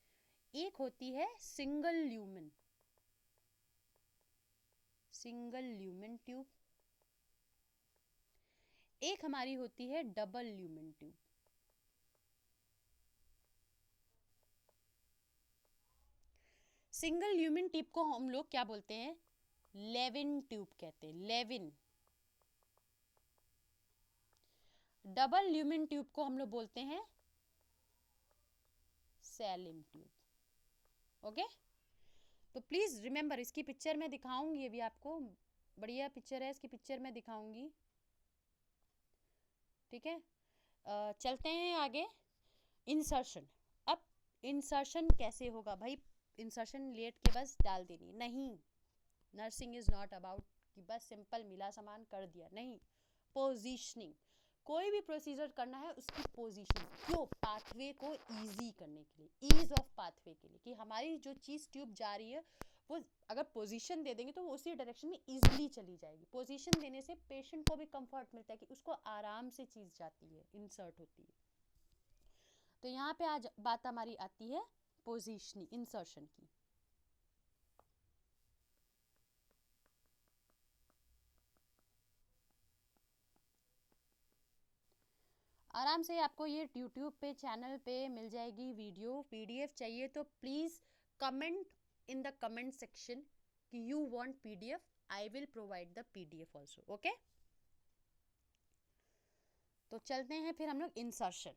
एक होती है सिंगल ल्यूमेन ट्यूब, एक हमारी होती है double lumen tube. Single lumen tube को हम लोग क्या बोलते हैं, लेविन ट्यूब कहते हैं, लेविन, डबल ल्यूमेन ट्यूब को हम लोग बोलते हैं सैलिम ट्यूब। ओके, तो प्लीज रिमेंबर, इसकी पिक्चर मैं दिखाऊंगी अभी आपको, बढ़िया पिक्चर है, इसकी पिक्चर मैं दिखाऊंगी। ठीक है, चलते हैं आगे। इंसर्शन। अब इंसर्शन कैसे होगा भाई? इंसर्शन लेट के बस डाल देनी नहीं। नर्सिंग इज नॉट अबाउट कि बस सिंपल मिला सामान कर दिया, नहीं। पोजीशनिंग, कोई भी प्रोसीजर करना है उसकी पोजीशन, क्यों? पाथवे को इजी करने के लिए, ईज ऑफ पाथवे के लिए, कि हमारी जो चीज़ ट्यूब जा रही है वो अगर पोजीशन दे देंगे तो वो उसी डायरेक्शन में इजीली चली जाएगी। पोजीशन देने से पेशेंट को भी कंफर्ट मिलता है कि उसको आराम से चीज़ जाती है, इंसर्ट होती है। तो यहाँ पे आज बात हमारी आती है पोजीशनिंग, इंसर्शन की। आराम से आपको ये यूट्यूब पे चैनल पे मिल जाएगी वीडियो। पीडीएफ चाहिए तो please comment in the comment section कि you want PDF, I will provide the PDF also. Okay, तो चलते हैं फिर हम लोग इंसर्शन।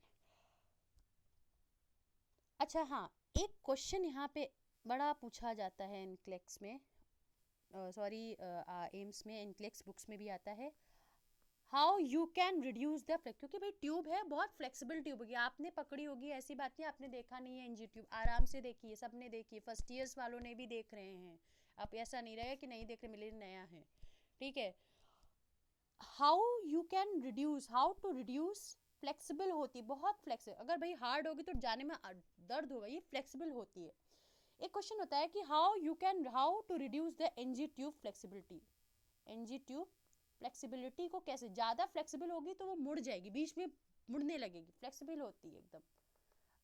अच्छा हाँ, एक क्वेश्चन यहाँ पे बड़ा पूछा जाता है इनक्लेक्स में, सॉरी एम्स में, इनक्लेक्स बुक्स में भी आता है। How you can reduce the flex, क्योंकि भाई ट्यूब है, बहुत फ्लेक्सिबल ट्यूब होगी, आपने पकड़ी होगी, ऐसी बात नहीं आपने देखा नहीं है एनजी ट्यूब, आराम से देखिए, सबने देखी, फर्स्ट ईयर्स वालों ने भी देख रहे हैं, अब ऐसा नहीं रहेगा कि नहीं देख रहे, मिले नया है। ठीक है, how you can reduce, how to reduce, flexible होती, बहुत फ्लेक्सिबल, अगर भाई हार्ड होगी तो जाने में दर्द होगा, ये फ्लेक्सिबल होती है। एक क्वेश्चन होता है कि how to reduce the NG tube flexibility. NG tube flexibility को कैसे, ज़्यादा फ्लेक्सिबल होगी तो वो मुड़ जाएगी, बीच में मुड़ने लगेगी, फ्लेक्सिबल होती है एकदम।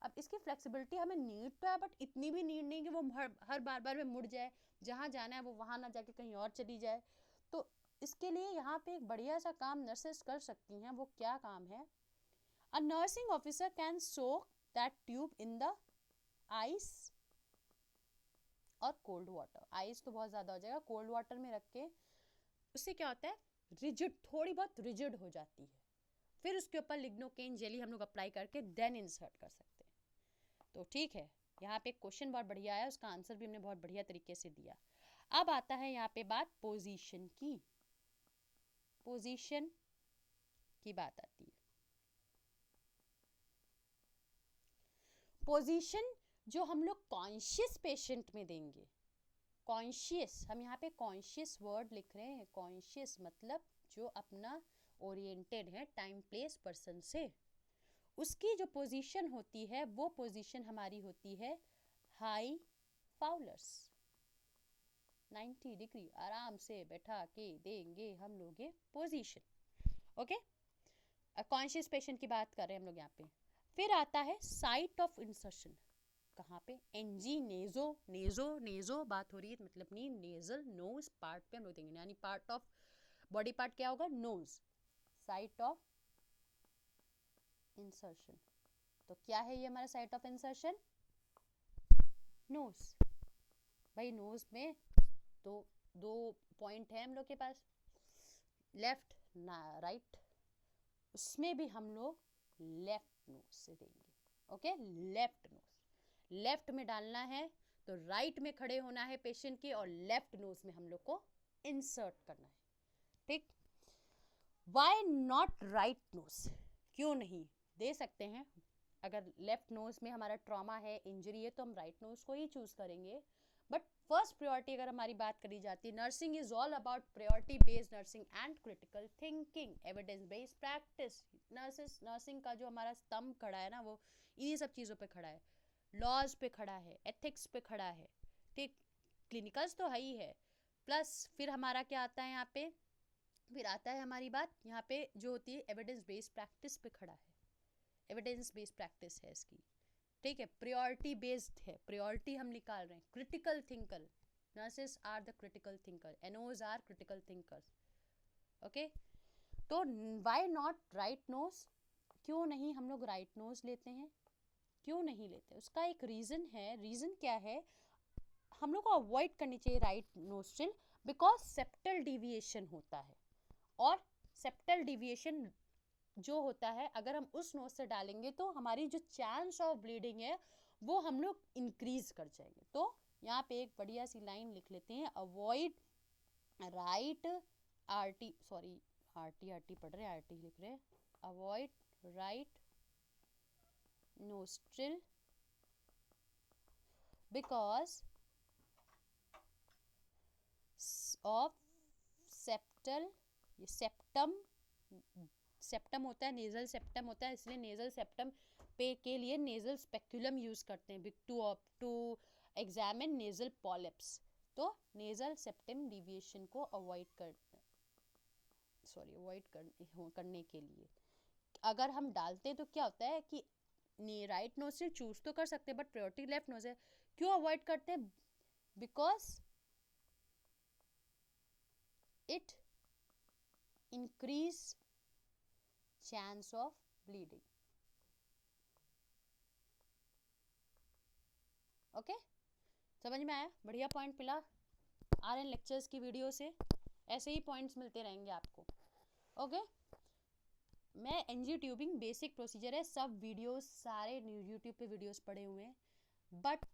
अब इसकी फ्लेक्सिबिलिटी हमें नीड तो है, बट इतनी भी नीड नहीं कि वो हर बार बार में मुड़ जाए, जहाँ जाना है वो वहाँ ना जाके कहीं और चली जाए। तो इसके लिए यहाँ पे एक बढ़िया सा काम नर्सेस कर सकती हैं। वो क्या काम है? अ nursing officer can soak that tube in the ice और कोल्ड वाटर। आइस तो बहुत ज़्यादा हो जाएगा, कोल्ड वाटर में रख के, उससे क्या होता है, रिजिड, थोड़ी बहुत रिजिड हो जाती है, फिर उसके ऊपर लिग्नोकेन जेली हम लोग अप्लाई करके देन इंसर्ट कर सकते हैं। तो ठीक है, यहाँ पे क्वेश्चन बहुत बढ़िया आया, उसका आंसर भी हमने बहुत बढ़िया तरीके से दिया। अब आता है यहाँ पे बात पोजीशन की, पोजीशन की बात आती है। पोजीशन जो हम लोग कॉन्शियस पेशेंट में देंगे, कॉन्शियस, हम यहाँ पे कॉन्शियस वर्ड लिख रहे हैं, कॉन्शियस मतलब जो अपना ओरिएंटेड है टाइम प्लेस पर्सन से, उसकी जो पोजीशन होती है वो पोजीशन हमारी होती है हाई फाउलर्स, 90 डिग्री आराम से बैठा के देंगे हम लोग ये पोजीशन। ओके, कॉन्शियस पेशेंट की बात कर रहे हैं हम लोग यहाँ पे। फिर आता है साइट ऑफ इंसर्शन, कहाँ पे? एनजी नेजो, नेजो नेजो बात हो रही है, मतलब नहीं, नेजल नोज पार्ट पे हम लोग देंगे, यानी पार्ट ऑफ बॉडी पार्ट क्या होगा? Nose, site of insertion. तो क्या है ये हमारा साइट ऑफ इंसर्शन? नोज। भाई नोज में तो दो पॉइंट है हम लोग के पास, लेफ्ट ना राइट, उसमें भी हम लोग लेफ्ट नोज से देंगे। ओके, लेफ्ट नोज, लेफ्ट में डालना है तो राइट में खड़े होना है पेशेंट के, और लेफ्ट नोज में हम लोग को इंसर्ट करना है। ठीक, वाई नॉट राइट नोज, क्यों नहीं दे सकते हैं? अगर लेफ्ट नोज में हमारा ट्रॉमा है, इंजरी है, तो हम राइट नोज को ही चूज करेंगे। बट फर्स्ट प्रायोरिटी अगर हमारी बात करी जाती है, nursing is all about priority based nursing and critical thinking, evidence based practice. Nursing का जो हमारा स्तंभ खड़ा है ना, वो इन्हीं सब चीज़ों पे खड़ा है, लॉज पे खड़ा है, एथिक्स पे खड़ा है। ठीक, क्लिनिकल्स तो है ही है, प्लस फिर हमारा क्या आता है यहाँ पे, फिर आता है हमारी बात यहाँ पे जो होती है एविडेंस बेस्ड प्रैक्टिस पे खड़ा है, एविडेंस बेस्ड प्रैक्टिस है इसकी। ठीक है, प्रायोरिटी बेस्ड है, प्रायोरिटी हम निकाल रहे हैं, critical thinker, nurses are the critical thinker, NOs are critical thinkers. Okay, तो व्हाई नॉट राइट नोज, क्यों नहीं हम लोग राइट नोज लेते हैं? क्यों नहीं लेते? उसका एक रीज़न है। रीज़न क्या है? हम लोग को अवॉइड करनी चाहिए right nostril, because septal deviation होता है, और सेप्टल डिविएशन जो होता है, अगर हम उस नोज से डालेंगे तो हमारी जो चांस ऑफ ब्लीडिंग है वो हम लोग इंक्रीज कर जाएंगे। तो यहाँ पे एक बढ़िया सी लाइन लिख लेते हैं, avoid right RT, sorry RT RT पढ़ रहे हैं, आरटी लिख रहे हैं, avoid right nostril because of septal, ये सेप्टम, सेप्टम होता है, नेजल सेप्टम होता है, इसलिए नेजल सेप्टम पे के लिए नेजल स्पेक्युलम यूज करते हैं टू एग्जामिन नेजल पॉलिप्स। तो नेजल सेप्टम डिविएशन को अवॉइड करने के लिए अगर हम डालते हैं तो क्या होता है कि राइट नोज से चूज तो कर सकते हैं बट प्रायोरिटी लेफ्ट नोज है। क्यों अवॉइड करते हैं? Because it increase chance of bleeding. Okay, समझ में आया? बढ़िया पॉइंट मिला आरएन लेक्चर्स की वीडियो से, ऐसे ही पॉइंट्स मिलते रहेंगे आपको। ओके, मैं एनजी ट्यूबिंग बेसिक प्रोसीजर है, सब वीडियोस सारे यूट्यूब पे वीडियोस पड़े हुए हैं, बट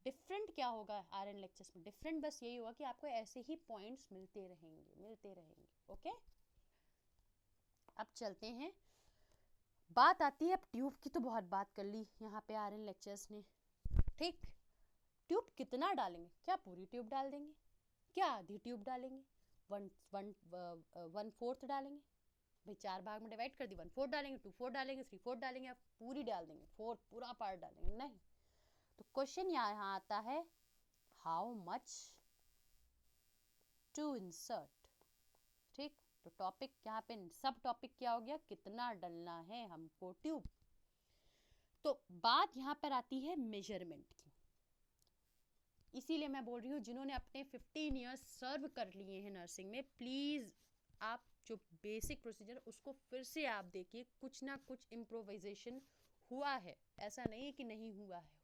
डिफरेंट क्या होगा आरएन लेक्चर्स में? डिफरेंट बस यही होगा कि आपको ऐसे ही पॉइंट्स मिलते रहेंगे। ओके, अब चलते हैं, बात आती है अब ट्यूब की। तो बहुत बात कर ली यहाँ पे आरएन लेक्चर्स ने, ठीक। ट्यूब कितना डालेंगे? क्या पूरी ट्यूब डाल देंगे? क्या आधी ट्यूब डालेंगे? 1/4 डालेंगे? भाई 4 भाग में डिवाइड कर दी, 1/4 डालेंगे, 2/4 डालेंगे, 3/4 डालेंगे, आप पूरी डाल देंगे, 4 पूरा पार्ट डालेंगे? नहीं। तो क्वेश्चन यहाँ आता है, हाउ मच टू इंसर्ट। ठीक, तो टॉपिक यहाँ पे सब टॉपिक क्या हो गया, कितना डालना है हमको ट्यूब। तो बात यहाँ पर आती है मेजरमेंट की, इसीलिए मैं बोल रही हूँ जिन्होंने अपने 15 ईयर्स सर्व कर लिए हैं नर्सिंग में, प्लीज आप जो बेसिक प्रोसीजर उसको फिर से आप देखिए, कुछ ना कुछ इम्प्रोवाइजेशन हुआ है, ऐसा नहीं है कि नहीं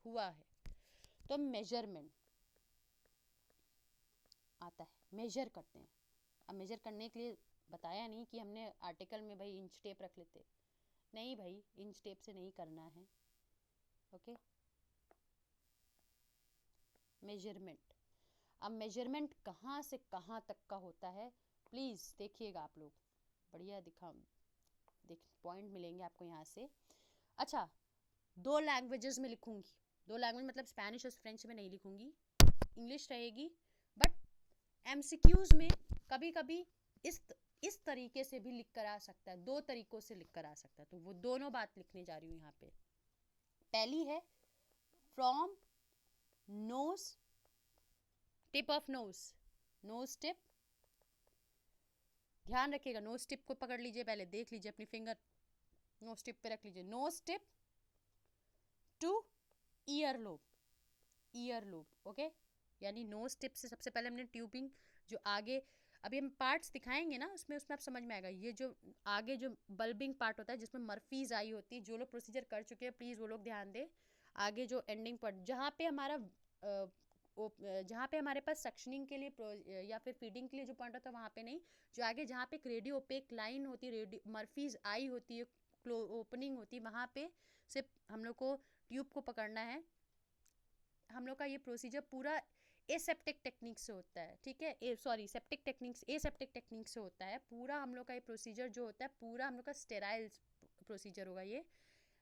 हुआ है। तो मेजरमेंट आता है, मेजर करते हैं। अब मेजर करने के लिए बताया नहीं कि हमने आर्टिकल में भाई इंच टेप रख लेते, नहीं भाई, इंच टेप से नहीं करना है। Okay, measurement. अब मेजरमेंट कहाँ से कहाँ तक का होता है, प्लीज़ देखिएगा आप लोग, बढ़िया देख पॉइंट मिलेंगे आपको यहाँ से। अच्छा, 2 लैंग्वेजेस में लिखूंगी, 2 लैंग्वेज मतलब स्पेनिश और फ्रेंच में नहीं लिखूंगी, इंग्लिश रहेगी, बट एमसीक्यूज में कभी कभी इस तरीके से भी लिख कर आ सकता है, 2 तरीकों से लिख कर आ सकता है, तो वो दोनों बात लिखने जा रही हूँ यहाँ पे। पहली है from knows, tip of knows tip, ध्यान रखिएगा, नोज टिप को पकड़ लीजिए, पहले देख लीजिए अपनी फिंगर नोज टिप पे रख लीजिए, knows tip to ear lobe. Okay, यानी नोज टिप से सबसे पहले हमने ट्यूबिंग जो आगे, अभी हम पार्ट्स दिखाएंगे ना उसमें आप समझ में आएगा, ये जो आगे जो बल्बिंग पार्ट होता है जिसमें मर्फीज आई होती है, जो लोग प्रोसीजर कर चुके हैं प्लीज़ वो लोग ध्यान दें। आगे जो एंडिंग पार्ट जहाँ पे हमारा जहाँ पे हमारे पास सक्शनिंग के लिए या फिर फीडिंग के लिए जो पॉइंट होता है वहाँ पे नहीं, जो आगे जहाँ पे एक रेडियो ओपेक लाइन होती है, मर्फीज आई होती है, ओपनिंग होती है, वहाँ पे से हम लोग को ट्यूब को पकड़ना है। हम लोग का ये प्रोसीजर पूरा एसेप्टिक टेक्निक से होता है, ठीक है, sorry septic technique, aseptic technique से होता है पूरा हम लोग का ये प्रोसीजर जो होता है, पूरा हम लोग का स्टेराइल प्रोसीजर होगा ये।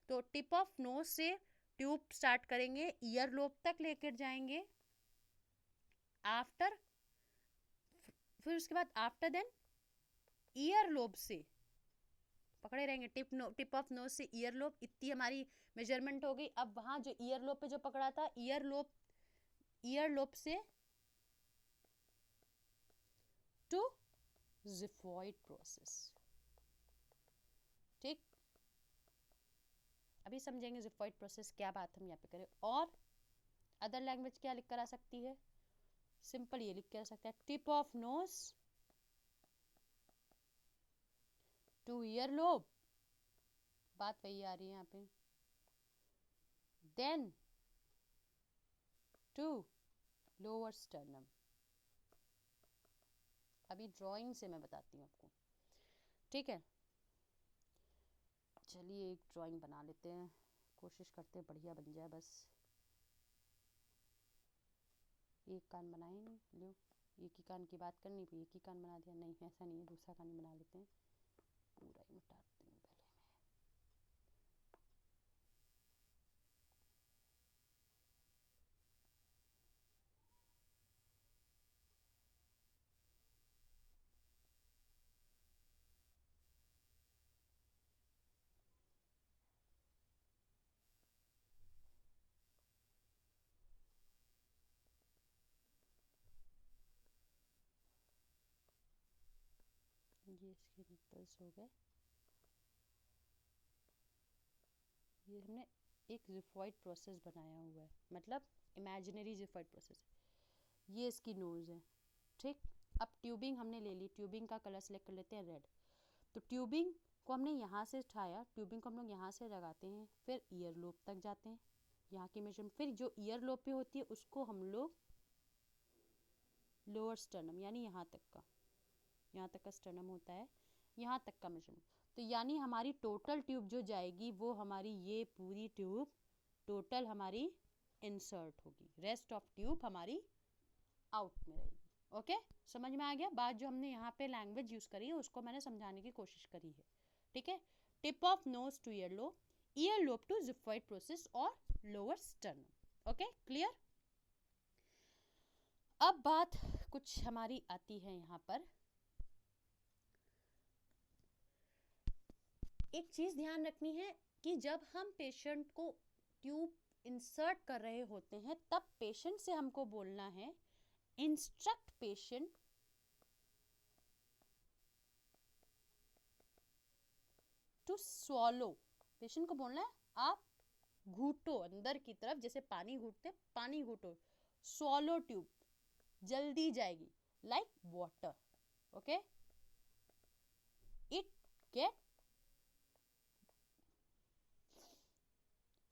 तो टिप ऑफ नोज से ट्यूब स्टार्ट करेंगे, ईयर लोब तक लेकर जाएंगे, आफ्टर, फिर उसके बाद आफ्टर देन ईयर लोब से पकड़े रहेंगे, टिप ऑफ नोज से ईयर लोब, इतनी हमारी मेजरमेंट हो गई। अब वहां जो ईयर लोब पे जो पकड़ा था, ईयर लोब से टू जिफॉइड प्रोसेस, ठीक। अभी समझेंगे जिफॉइड प्रोसेस क्या बात हम यहाँ पे करें। और अदर लैंग्वेज क्या लिख कर आ सकती है, सिंपल ये लिख कर आ सकता है, tip of nose to ear lobe, बात वही आ रही है यहाँ पे, देन टू लोअर स्टर्नम। अभी ड्राइंग से मैं बताती हूँ आपको, ठीक है। चलिए एक ड्राइंग बना लेते हैं, कोशिश करते हैं बढ़िया बन जाए। बस एक कान बनाए नहीं, लो एक ही कान की बात करनी थी, एक ही कान बना दिया। नहीं ऐसा नहीं है, दूसरा कान ही बना लेते हैं, पूरा ही मिटा देते हैं पहले। ये इसके निपल्स हो गए। ये हमने एक जिफॉइड प्रोसेस बनाया हुआ है, मतलब इमेजिनरी जिफॉइड प्रोसेस। ये इसकी नोज है, ठीक। अब ट्यूबिंग हमने ले ली, ट्यूबिंग का कलर सेलेक्ट कर लेते हैं रेड। तो ट्यूबिंग को हमने यहाँ से उठाया, ट्यूबिंग को हम लोग यहाँ से लगाते हैं, फिर ईयर लोब तक जाते हैं, यहाँ की मेजरमेंट। फिर जो ईयर लोब पे होती है उसको हम लोग लोअर स्टर्नम यानी यहाँ तक का स्टर्नम होता है, यहाँ तक का मेजरमेंट। तो यानी हमारी टोटल ट्यूब जो जाएगी वो हमारी ये पूरी ट्यूब टोटल हमारी इंसर्ट होगी, रेस्ट ऑफ ट्यूब हमारी आउट में रहेगी। ओके, समझ में आ गया बात? जो हमने यहाँ पे लैंग्वेज यूज करी है उसको मैंने समझाने की कोशिश करी है, ठीक है। Tip of nose to ear lobe to xiphoid process और लोअर स्टर्नम। Okay, clear? अब बात कुछ हमारी आती है यहाँ पर। एक चीज ध्यान रखनी है कि जब हम पेशेंट को ट्यूब इंसर्ट कर रहे होते हैं तब पेशेंट से हमको बोलना है instruct patient to swallow. Patient को बोलना है आप घूटो अंदर की तरफ, जैसे पानी घूटते, पानी घूटो। स्वॉलो ट्यूब, जल्दी जाएगी, like water. Okay, it get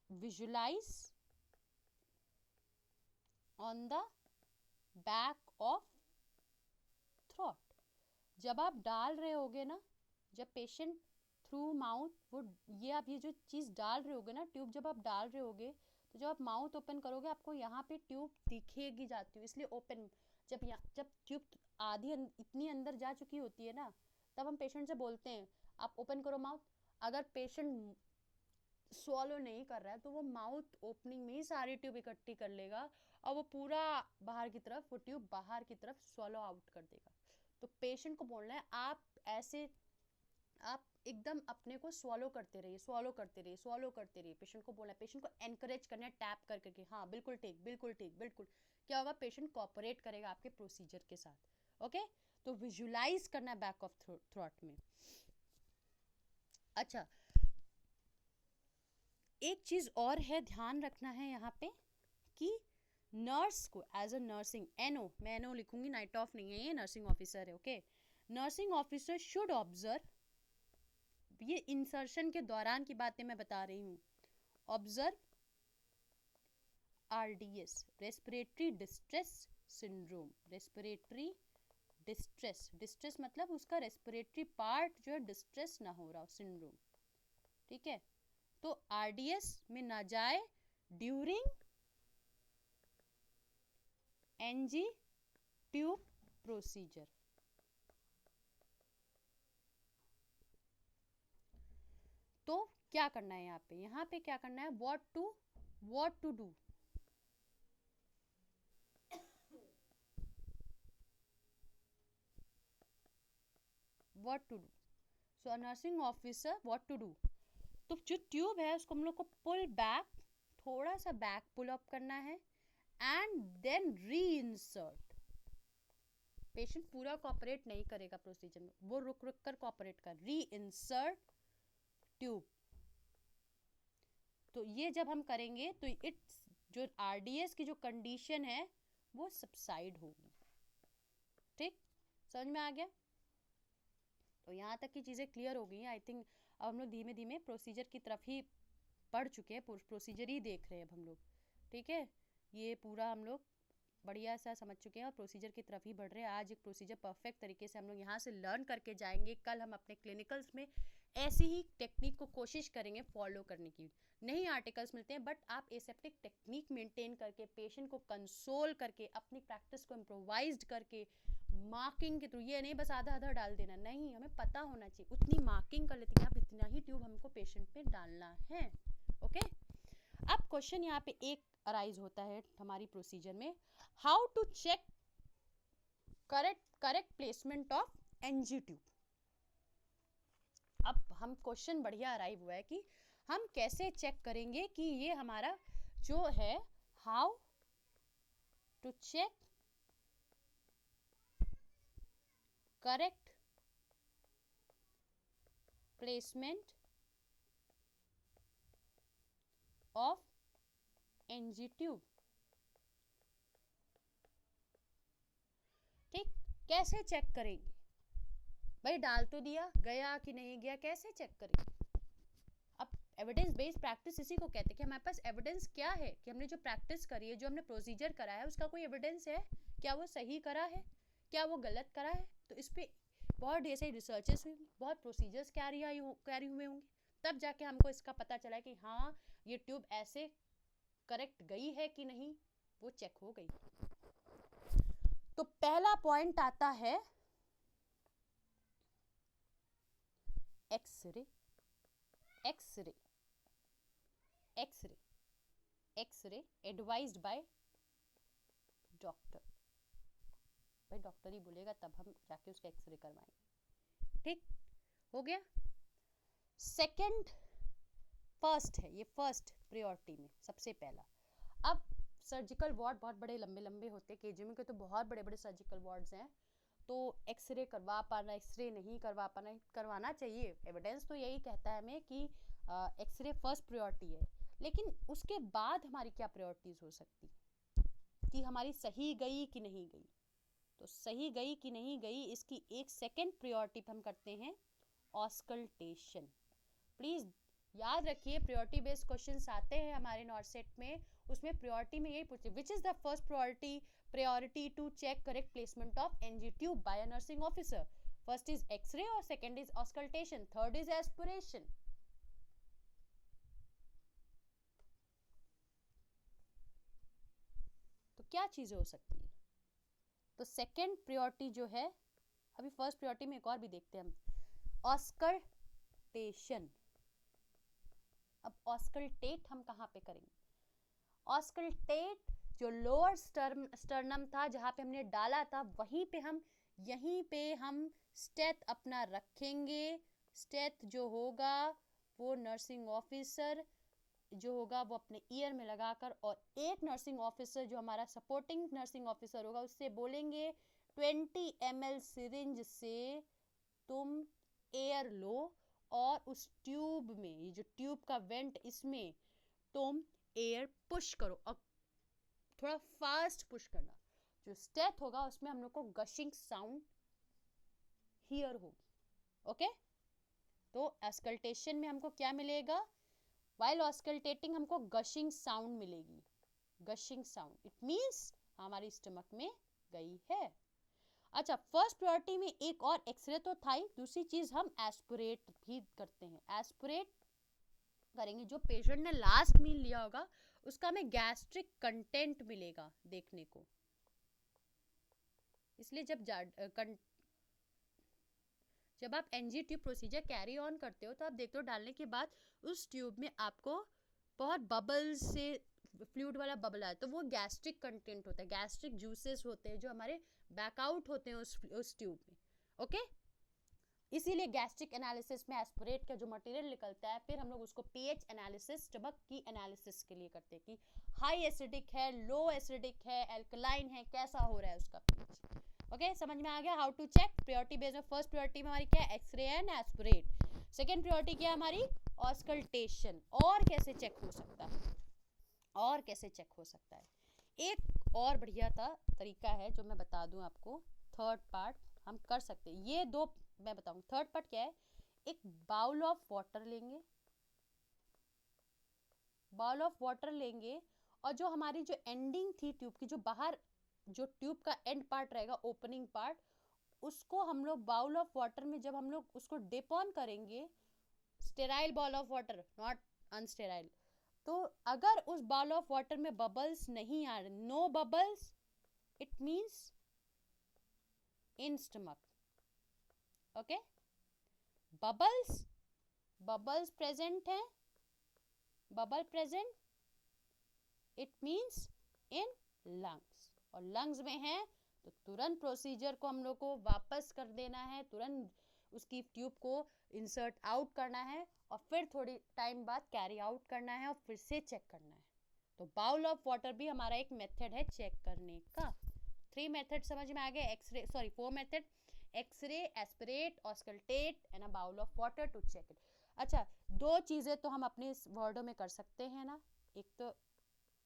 visualize on the back of throat. जब आप डाल रहे होगे ना, जब पेशेंट थ्रू माउथ वो आप ये जो चीज़ डाल रहे होगे ना, ट्यूब जब आप डाल रहे होगे तो जब आप माउथ ओपन करोगे आपको यहाँ पे ट्यूब दिखेगी जाती है, इसलिए ओपन। जब ट्यूब आधी इतनी अंदर जा चुकी होती है ना, तब हम पेशेंट से बोलते हैं आप ओपन करो माउथ। अगर पेशेंट स्वॉलो नहीं कर रहा है तो वो माउथ ओपनिंग में ही सारी ट्यूब इकट्ठी कर लेगा और वो पूरा बाहर की तरफ, वो ट्यूब बाहर की तरफ स्वॉलो आउट कर देगा। तो पेशेंट को बोलना है आप ऐसे, आप एकदम अपने को स्वॉलो करते रहिए, स्वॉलो करते रहिए, स्वॉलो करते रहिए। पेशेंट को बोलना है, पेशेंट को एनकरेज करना है टैप कर करके, हाँ बिल्कुल ठीक, बिल्कुल ठीक, बिल्कुल। क्या होगा, पेशेंट कोऑपरेट करेगा आपके प्रोसीजर के साथ। ओके, तो विजुलाइज करना है बैक ऑफ थ्रोट में। अच्छा, एक चीज और है ध्यान रखना है यहाँ पे कि नर्स को एज अ नर्सिंग, एनओ, मैं एनओ लिखूंगी, नाइट ऑफ नहीं है, ये नर्सिंग ऑफिसर है। Okay, nursing officer should observe, ये इंसर्शन के दौरान की बातें मैं बता रही हूँ। Observe RDS, respiratory distress syndrome. Respiratory distress, distress मतलब उसका रेस्पिरेटरी पार्ट जो है डिस्ट्रेस ना हो रहा, सिंड्रोम, ठीक है। तो RDS में ना जाए ड्यूरिंग NG ट्यूब प्रोसीजर। तो क्या करना है यहाँ पे क्या करना है, what to do, what to do. So nursing officer what to do, तो जो ट्यूब है उसको हम लोग को पुल बैक, थोड़ा सा बैक पुल अप करना है एंड देन री इंसर्ट। पेशेंट पूरा कोऑपरेट नहीं करेगा प्रोसीजर में, वो रुक रुक कर कोऑपरेट कर, री इंसर्ट ट्यूब। तो ये जब हम करेंगे तो इट्स जो RDS की जो कंडीशन है वो सबसाइड होगी, ठीक, समझ में आ गया? तो यहाँ तक की चीज़ें क्लियर हो गई हैं आई थिंक। अब हम लोग धीमे धीमे प्रोसीजर की तरफ ही बढ़ चुके हैं, प्रोसीजर ही देख रहे हैं अब हम लोग, ठीक है। ये पूरा हम लोग बढ़िया सा समझ चुके हैं और प्रोसीजर की तरफ ही बढ़ रहे हैं। आज एक प्रोसीजर परफेक्ट तरीके से हम लोग यहाँ से लर्न करके जाएंगे, कल हम अपने क्लिनिकल्स में ऐसी ही टेक्निक को कोशिश करेंगे फॉलो करने की। नहीं आर्टिकल्स मिलते हैं, बट आप एसेप्टिक टेक्निक मेंटेन करके, पेशेंट को कंसोल करके, अपनी प्रैक्टिस को इम्प्रोवाइज्ड करके, मार्किंग के थ्रू, ये नहीं बस आधा आधा डाल देना, नहीं, हमें पता होना चाहिए, उतनी मार्किंग कर लेते हैं आप, इतना ही ट्यूब हमको पेशेंट में डालना है। ओके, अब क्वेश्चन यहाँ पे एक अराइज होता है हमारी प्रोसीजर में, how to check correct placement of NG tube. अब हम क्वेश्चन बढ़िया अराइव हुआ है कि हम कैसे चेक करेंगे कि ये हमारा जो है, how to check correct placement of NG tube. ठीक, कैसे चेक करेंगे भाई, डाल तो दिया, गया कि नहीं गया, कैसे चेक करेंगे। अब एविडेंस बेस्ड प्रैक्टिस इसी को कहते हैं कि हमारे पास एविडेंस क्या है, कि हमने जो प्रैक्टिस करी है, जो हमने प्रोसीजर करा है, उसका कोई एविडेंस है, क्या वो सही करा है, क्या वो गलत करा है। तो इस पर बहुत ढेर सारी रिसर्चेस हुई, बहुत प्रोसीजर्स कैरी हुए होंगे, तब जाके हमको इसका पता चला कि हाँ ये ट्यूब ऐसे करेक्ट गई है कि नहीं, वो चेक हो गई। तो पहला पॉइंट आता है X ray. X ray X ray X ray advised by doctor. भाई डॉक्टर ही बोलेगा तब हम जाके उसका एक्सरे करवाएंगे। ठीक हो गया। सेकंड, फर्स्ट है ये, फर्स्ट प्रायोरिटी में सबसे पहला। अब सर्जिकल वार्ड बहुत बड़े लंबे लंबे होते हैं, केजीएम के तो बहुत बड़े बड़े सर्जिकल वार्ड्स हैं, तो एक्सरे करवा पाना, एक्सरे नहीं करवा पाना, करवाना चाहिए। एविडेंस तो यही कहता है हमें कि एक्सरे फर्स्ट प्रायोरिटी है, लेकिन उसके बाद हमारी क्या प्रायोरिटीज हो सकती कि हमारी सही गई कि नहीं गई। तो सही गई कि नहीं गई, इसकी एक सेकेंड प्रायोरिटी हम करते हैं ऑस्कल्टेशन। प्लीज याद रखिए, प्रायोरिटी बेस्ड क्वेश्चंस आते हैं हमारे नॉर्थ सेट में, उसमें प्रायोरिटी में यही पूछते, which is the first priority to check correct placement of NG tube by a nursing officer. First is X-ray और second is auscultation, third is aspiration. तो क्या चीजें हो सकती है। तो सेकंड प्रायोरिटी जो है, अभी फर्स्ट प्रायोरिटी में एक और भी देखते हैं हम, ऑस्कल्टेशन। अब ऑस्कल्टेट हम कहाँ पे करेंगे। ऑस्कल्टेट जो लोअर स्टर्नम था, जहाँ पे हमने डाला था, यहीं पे हम स्टेथ अपना रखेंगे। स्टेथ जो होगा वो नर्सिंग ऑफिसर जो होगा वो अपने ईयर में लगाकर, और एक नर्सिंग ऑफिसर जो हमारा सपोर्टिंग नर्सिंग ऑफिसर होगा उससे बोलेंगे 20 ml सिरिंज से तुम एयर लो, और उस ट्यूब में, ये जो ट्यूब का वेंट, इसमें तुम एयर पुश करो, और थोड़ा फास्ट पुश करना। जो स्टेथ होगा उसमें हम लोग को गशिंग साउंड हियर होगी। ओके, तो ऑस्कल्टेशन में हमको क्या मिलेगा, वाइल ऑस्कल्टेटिंग हमको गशिंग साउंड मिलेगी। गशिंग साउंड, इट मींस हमारी स्टमक में गई है। अच्छा, फर्स्ट प्रायोरिटी में एक और एक्सरे तो था ही, दूसरी चीज हम एस्पिरेट भी करते हैं। एस्पिरेट करेंगे, जो पेशेंट ने लास्ट मील लिया होगा उसका हमें गैस्ट्रिक कंटेंट मिलेगा देखने को। इसलिए जब आप NG tube procedure carry on करते हो तो आप देखते हो डालने के बाद उस ट्यूब में आपको बहुत बबल्स से फ्लूइड वाला बबल आया, तो वो गैस्ट्रिक कंटेंट होता है, गैस्ट्रिक जूसेस होते हैं जो हमारे बैकआउट होते हैं उस ट्यूब में। ओके, इसीलिए गैस्ट्रिक एनालिसिस में एस्पिरेट का जो मटेरियल निकलता है, फिर हम लोग उसको पीएच एनालिसिस, स्टमक की एनालिसिस के लिए करते हैं कि हाई एसिडिक है, लो एसिडिक है, एल्कलाइन है, कैसा हो रहा है उसका पीएच। ओके, समझ में आ गया how to check. Priority based में फर्स्ट प्रायोरिटी में हमारी क्या है, X ray and aspirate. Second priority क्या है हमारी, ऑस्कल्टेशन। और कैसे चेक हो सकता है, और कैसे चेक हो सकता है, एक और बढ़िया था तरीका है जो मैं बता दूं आपको। थर्ड पार्ट हम कर सकते हैं, ये दो मैं बताऊं। थर्ड पार्ट क्या है, एक बाउल ऑफ वाटर लेंगे, बाउल ऑफ वाटर लेंगे, और जो हमारी जो एंडिंग थी ट्यूब की, जो बाहर जो ट्यूब का एंड पार्ट रहेगा, ओपनिंग पार्ट, उसको हम लोग बाउल ऑफ वाटर में जब हम लोग उसको डिप ऑन करेंगे, sterile bowl of water, not unsterile. तो अगर उस बॉल ऑफ वाटर में बबल्स नहीं आ रहे, no bubbles, it means in stomach. Okay, bubbles, bubbles present है, bubble present, it means in lungs, और लंग्स में है तो तुरंत प्रोसीजर को हम लोग को वापस कर देना है, तुरंत उसकी ट्यूब को इंसर्ट आउट करना है और फिर थोड़ी टाइम बाद कैरी आउट करना है और फिर से चेक करना है। तो बाउल ऑफ वाटर भी हमारा एक मेथड है चेक करने का। 3 मेथड समझ में आ गए, X ray, sorry 4 method, X ray, aspirate, auscultate and a bowl of water to check it. अच्छा, 2 चीजें तो हम अपने इस वर्डों में कर सकते हैं ना, एक तो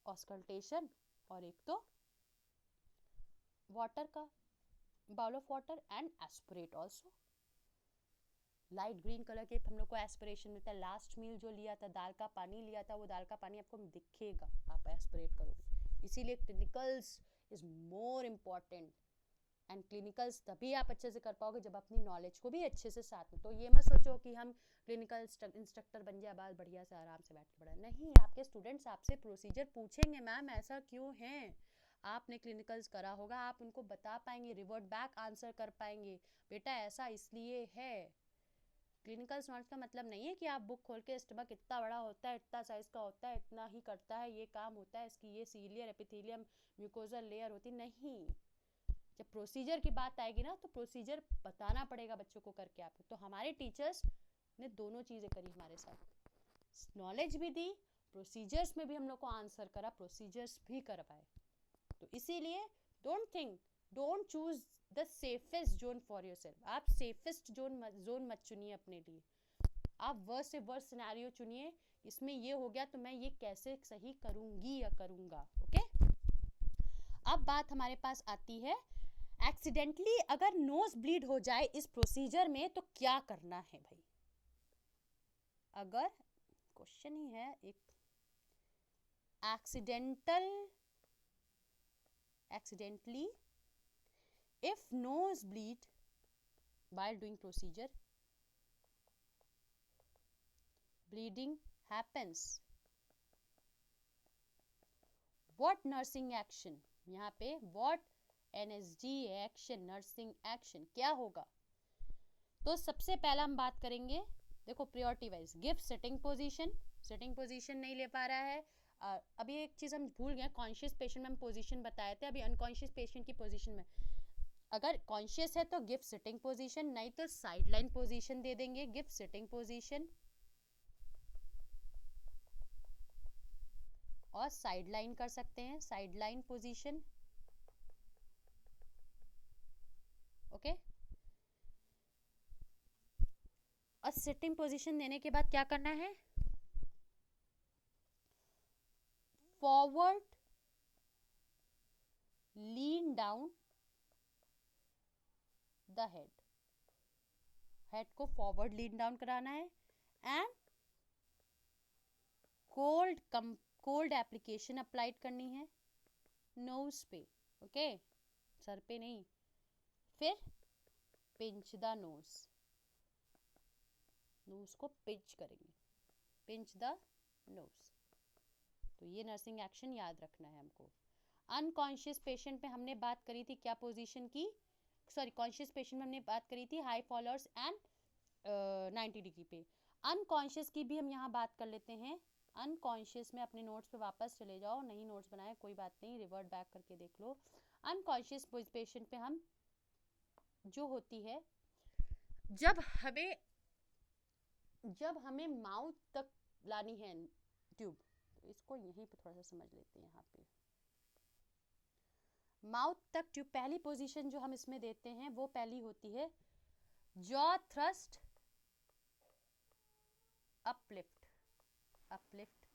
ऑस्कल्टेशन और एक तो वाटर का bowl of water, and aspirate also. Light green colour के हम लोग को एस्पिरेशन मिलता है। लास्ट मील जो लिया था, दाल का पानी लिया था, वो दाल का पानी आपको दिखेगा, आप एस्पिरेट करोगे। इसीलिए clinicals is more important, and clinicals तभी आप अच्छे से कर पाओगे जब अपनी नॉलेज को भी अच्छे से साथ में। तो ये मत सोचो कि हम क्लिनिकल इंस्ट्रक्टर बन जाए, बाद बढ़िया से आराम से बैठ के पढ़ा, नहीं, आपके स्टूडेंट्स आपसे प्रोसीजर पूछेंगे, मैम ऐसा क्यों है, आपने क्लिनिकल्स करा होगा, आप उनको बता पाएंगे, रिवर्ट बैक आंसर कर पाएंगे, बेटा ऐसा इसलिए है। क्लिनिकल्स नॉलेज का मतलब नहीं है कि आप बुक खोल के स्टमक इतना बड़ा होता है, इतना साइज का होता है, इतना ही करता है, ये काम होता है, इसकी ये सीलियर, एपिथेलियम, म्यूकोजल लेयर होती, नहीं। जब प्रोसीजर की बात आएगी ना, तो प्रोसीजर बताना पड़ेगा बच्चों को करके आपको। तो हमारे टीचर्स ने दोनों चीज़ें करी हमारे साथ, नॉलेज भी दी, प्रोसीजर्स में भी हम लोग को आंसर करा, प्रोसीजर्स भी करवाए। तो इसीलिए don't choose the safest zone for yourself. आप सेफेस्ट जोन मत चुनिए अपने लिए, आप वर्स्ट से वर्स्ट सिनेरियो चुनिए, इसमें ये हो गया तो मैं ये कैसे सही करूंगी या करूंगा। ओके, अब बात हमारे पास आती है, एक्सीडेंटली अगर नोज ब्लीड हो जाए इस प्रोसीजर में तो क्या करना है भाई। अगर क्वेश्चन ही है एक, accidentally if nose bleed while doing procedure, bleeding happens, what nursing action, यहाँ पे what NSG action, nursing action क्या होगा। तो सबसे पहला हम बात करेंगे, देखो priority wise, give sitting position, sitting position नहीं ले पा रहा है, अभी एक चीज़ हम भूल गए, कॉन्शियस पेशेंट में हम पोजीशन बताए थे, अभी अनकॉन्शियस पेशेंट की पोजीशन में, अगर कॉन्शियस है तो गिव सिटिंग पोजीशन, नहीं तो साइडलाइन पोजीशन दे देंगे, गिव सिटिंग पोजीशन और साइडलाइन कर सकते हैं, साइडलाइन पोजीशन। ओके, और सिटिंग पोजीशन देने के बाद क्या करना है, forward lean down the head, head को फॉरवर्ड लीन डाउन कराना है, एंड कोल्ड एप्लीकेशन अप्लाइड करनी है नोज पे। ओके, सर पे नहीं, फिर पिंच द नोज, नोज को पिंच करेंगे, पिंच द नोज। तो ये नर्सिंग एक्शन याद रखना है हमको। अनकॉन्शियस पेशेंट में हमने बात करी थी क्या पोजीशन की, सॉरी कॉन्शियस पेशेंट में हमने बात करी थी हाई फॉलोअर्स एंड 90 डिग्री पे। अनकॉन्शियस की भी हम यहाँ बात कर लेते हैं। अनकॉन्शियस में अपने नोट्स पे वापस चले जाओ, नहीं नोट्स बनाए कोई बात नहीं, रिवर्ट बैक करके देख लो। अनकॉन्शियस पेशेंट पे हम जो होती है, जब हमें माउथ तक लानी है ट्यूब, तो इसको यहीं पे थोड़ा सा समझ लेते हैं। यहाँ पे माउथ तक ट्यूब, पहली पोजीशन जो हम इसमें देते हैं वो पहली होती है जॉ थ्रस्ट अपलिफ्ट, अपलिफ्ट।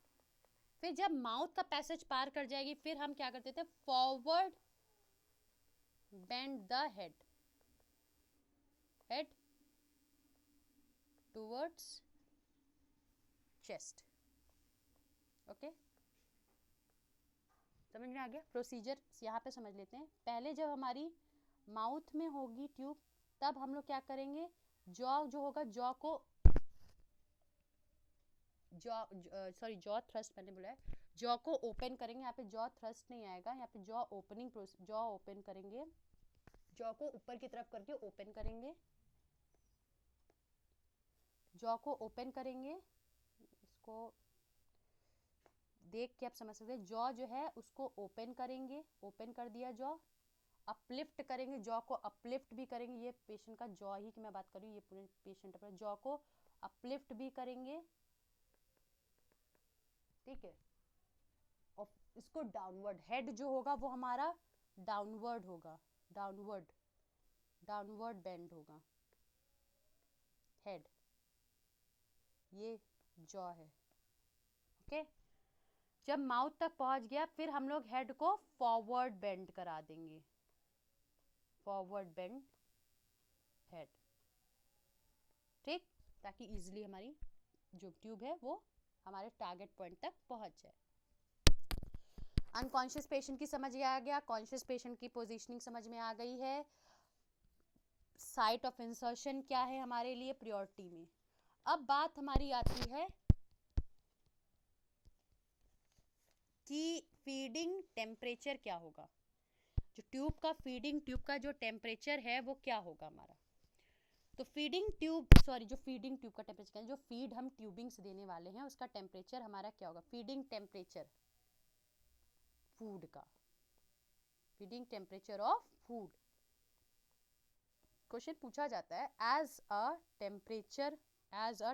फिर जब माउथ का पैसेज पार कर जाएगी, फिर हम क्या करते थे, forward bend the head, head towards chest. Okay, समझ में आ गया प्रोसीजर। यहाँ पे समझ लेते हैं, पहले जब हमारी माउथ में होगी ट्यूब, तब हम लोग क्या करेंगे, जॉ जो होगा, जॉ को जॉ थ्रस्ट मैंने बोला है, जॉ को ओपन करेंगे, यहाँ पे जॉ थ्रस्ट नहीं आएगा, यहाँ पे जॉ ओपनिंग, जॉ ओपन करेंगे, जॉ को ऊपर की तरफ करके ओपन करेंगे, जॉ को ओपन करेंगे, इसको देख के आप समझ सकते हैं, जॉ जो है उसको ओपन करेंगे, ओपन कर दिया जॉ, अपलिफ्ट करेंगे, जॉ को अपलिफ्ट भी करेंगे, ये पेशेंट का जॉ ही की मैं बात कर रही हूँ, ये पूरे पेशेंट अपना जॉ को अपलिफ्ट भी करेंगे, ठीक है, और इसको डाउनवर्ड, हेड जो होगा वो हमारा डाउनवर्ड होगा, डाउनवर्ड, डाउनवर्ड बेंड होगा हेड, ये जॉ है, ओके। जब माउथ तक पहुंच गया फिर हम लोग हेड को फॉरवर्ड बेंड करा देंगे, फॉरवर्ड बेंड हेड, ठीक, ताकि इजीली हमारी जो ट्यूब है वो हमारे टारगेट पॉइंट तक पहुंच जाए। अनकॉन्शियस पेशेंट की समझ आ गया, कॉन्शियस पेशेंट की पोजीशनिंग समझ में आ गई है, साइट ऑफ इंसर्शन क्या है हमारे लिए प्रायोरिटी में। अब बात हमारी आती है कि फीडिंग टेम्परेचर क्या होगा, जो ट्यूब का फीडिंग ट्यूब का जो टेम्परेचर है वो क्या होगा हमारा। तो फीडिंग ट्यूब जो फीडिंग ट्यूब का टेम्परेचर, जो फीड हम ट्यूबिंग से देने वाले हैं उसका टेम्परेचर हमारा क्या होगा, फीडिंग टेम्परेचर फूड का, feeding temperature of food, question पूछा जाता है as a temperature, as a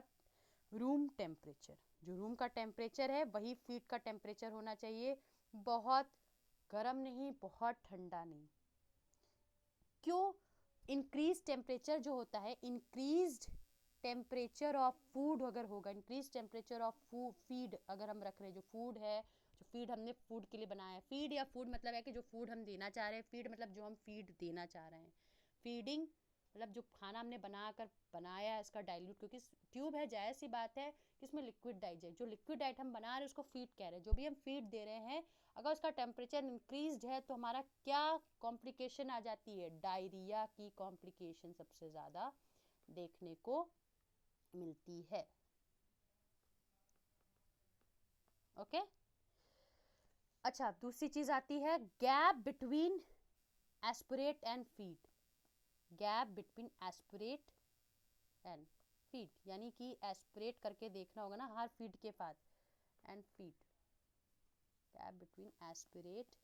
room temperature, जो रूम का टेम्परेचर है वही फीड का टेम्परेचर होना चाहिए, बहुत गर्म नहीं बहुत ठंडा नहीं। क्यों, इंक्रीज टेम्परेचर जो होता है, इंक्रीज टेम्परेचर ऑफ फूड अगर होगा, इंक्रीज टेम्परेचर ऑफ फीड अगर हम रख रहे हैं, जो फूड है, जो फीड हमने फूड के लिए बनाया है, फीड या फूड मतलब है कि जो फूड हम देना चाह रहे हैं, फीड मतलब जो हम फीड देना चाह रहे हैं, फीडिंग मतलब जो खाना हमने बनाया है इसका डाइल्यूट, क्योंकि ट्यूब है, जायज़ सी बात है कि इसमें लिक्विड डाइट है, जो लिक्विड डाइट हम बना रहे हैं उसको फीड कह रहे हैं, जो भी हम फीड दे रहे हैं अगर उसका टेम्परेचर इंक्रीज है तो हमारा क्या कॉम्प्लिकेशन आ जाती है, डायरिया की कॉम्प्लिकेशन सबसे ज़्यादा देखने को मिलती है, ओके। अच्छा, दूसरी चीज़ आती है gap between aspirate and feed, gap between aspirate and feed, यानी कि एस्पिरेट करके देखना होगा ना हर फीड के बाद, and feed, gap between aspirate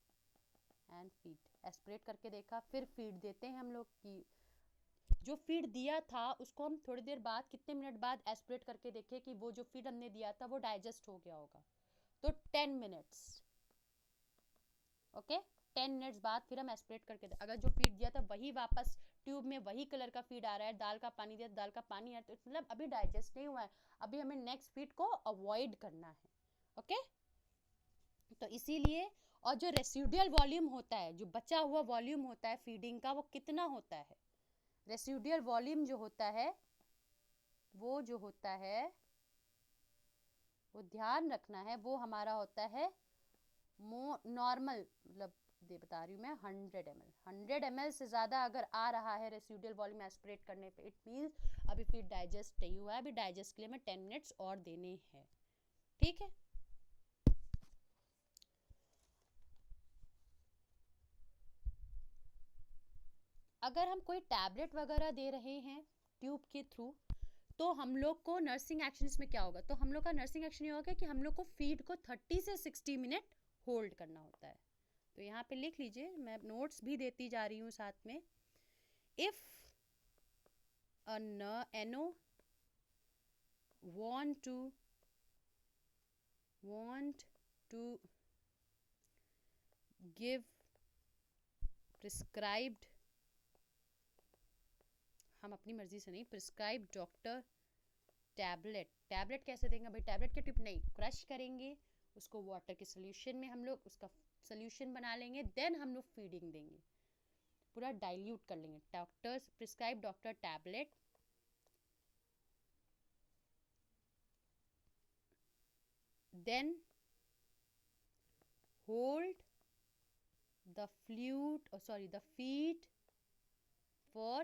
and feed, aspirate करके देखा फिर फीड देते हैं हम लोग की, जो फीड दिया था उसको हम थोड़ी देर बाद कितने मिनट बाद एस्पिरेट करके देखें कि वो जो फीड हमने दिया था वो डाइजेस्ट हो गया होगा, तो 10 मिनट्स, ओके, 10 मिनट्स बाद फिर हम एस्पिरेट करके अगर जो फीड दिया था वही वापस ट्यूब में वही कलर का फीड आ रहा है, दाल का पानी दिया दाल का पानी आ रहा है, तो मतलब अभी डाइजेस्ट नहीं हुआ है, अभी हमें नेक्स्ट फीड को अवॉइड करना है, ओके। तो इसीलिए, और जो रेसिडुअल वॉल्यूम होता है, जो बचा हुआ वॉल्यूम होता है फीडिंग का वो कितना होता है, रेसिडुअल वॉल्यूम जो होता है वो जो होता है वो ध्यान रखना है, वो हमारा होता है नॉर्मल, मतलब दे बता रही हूँ मैं 100 ml, 100 ml से ज़्यादा अगर आ रहा है रेसिडुअल वॉल्यूम एस्पिरेट करने पे, इट मीन्स अभी फीड डाइजेस्ट नहीं हुआ है, अभी डाइजेस्ट के लिए मैं 10 मिनट्स और देने हैं, ठीक है। अगर हम कोई टैबलेट वगैरह दे रहे हैं ट्यूब के थ्रू तो हम लोग को नर्सिंग एक्शन इसमें क्या होगा, तो हम लोग का नर्सिंग एक्शन ये होगा कि हम लोग को फीड को 30 से 60 मिनट होल्ड करना होता है, तो यहाँ पे लिख लीजिए, मैं नोट्स भी देती जा रही हूँ साथ में। If NO want to give prescribed, हम अपनी मर्जी से नहीं, प्रिस्क्राइब डॉक्टर टैबलेट कैसे देंगे भाई, टैबलेट के टिप नहीं, क्रश करेंगे उसको वाटर के सोल्यूशन में, हम लोग उसका सोल्यूशन बना लेंगे, देन हम लोग फीडिंग देंगे, पूरा डाइल्यूट कर लेंगे, doctors prescribe doctor tablet, then hold the feed for,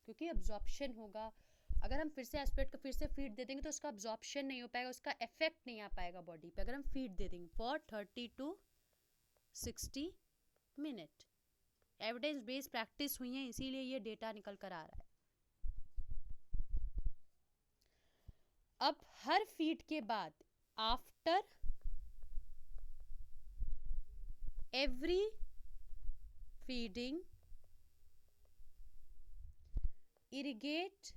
क्योंकि अब्जॉर्प्शन होगा, अगर हम फिर से एस्पिरेट को फिर से फीड दे देंगे तो उसका अब्जॉर्प्शन नहीं हो पाएगा, उसका इफेक्ट नहीं आ पाएगा बॉडी पे। अगर हम फीड दे देंगे for 30 to 60 minute, evidence based practice हुई है, इसीलिए ये डेटा निकल कर आ रहा है। अब हर फीड के बाद, after every feeding, irrigate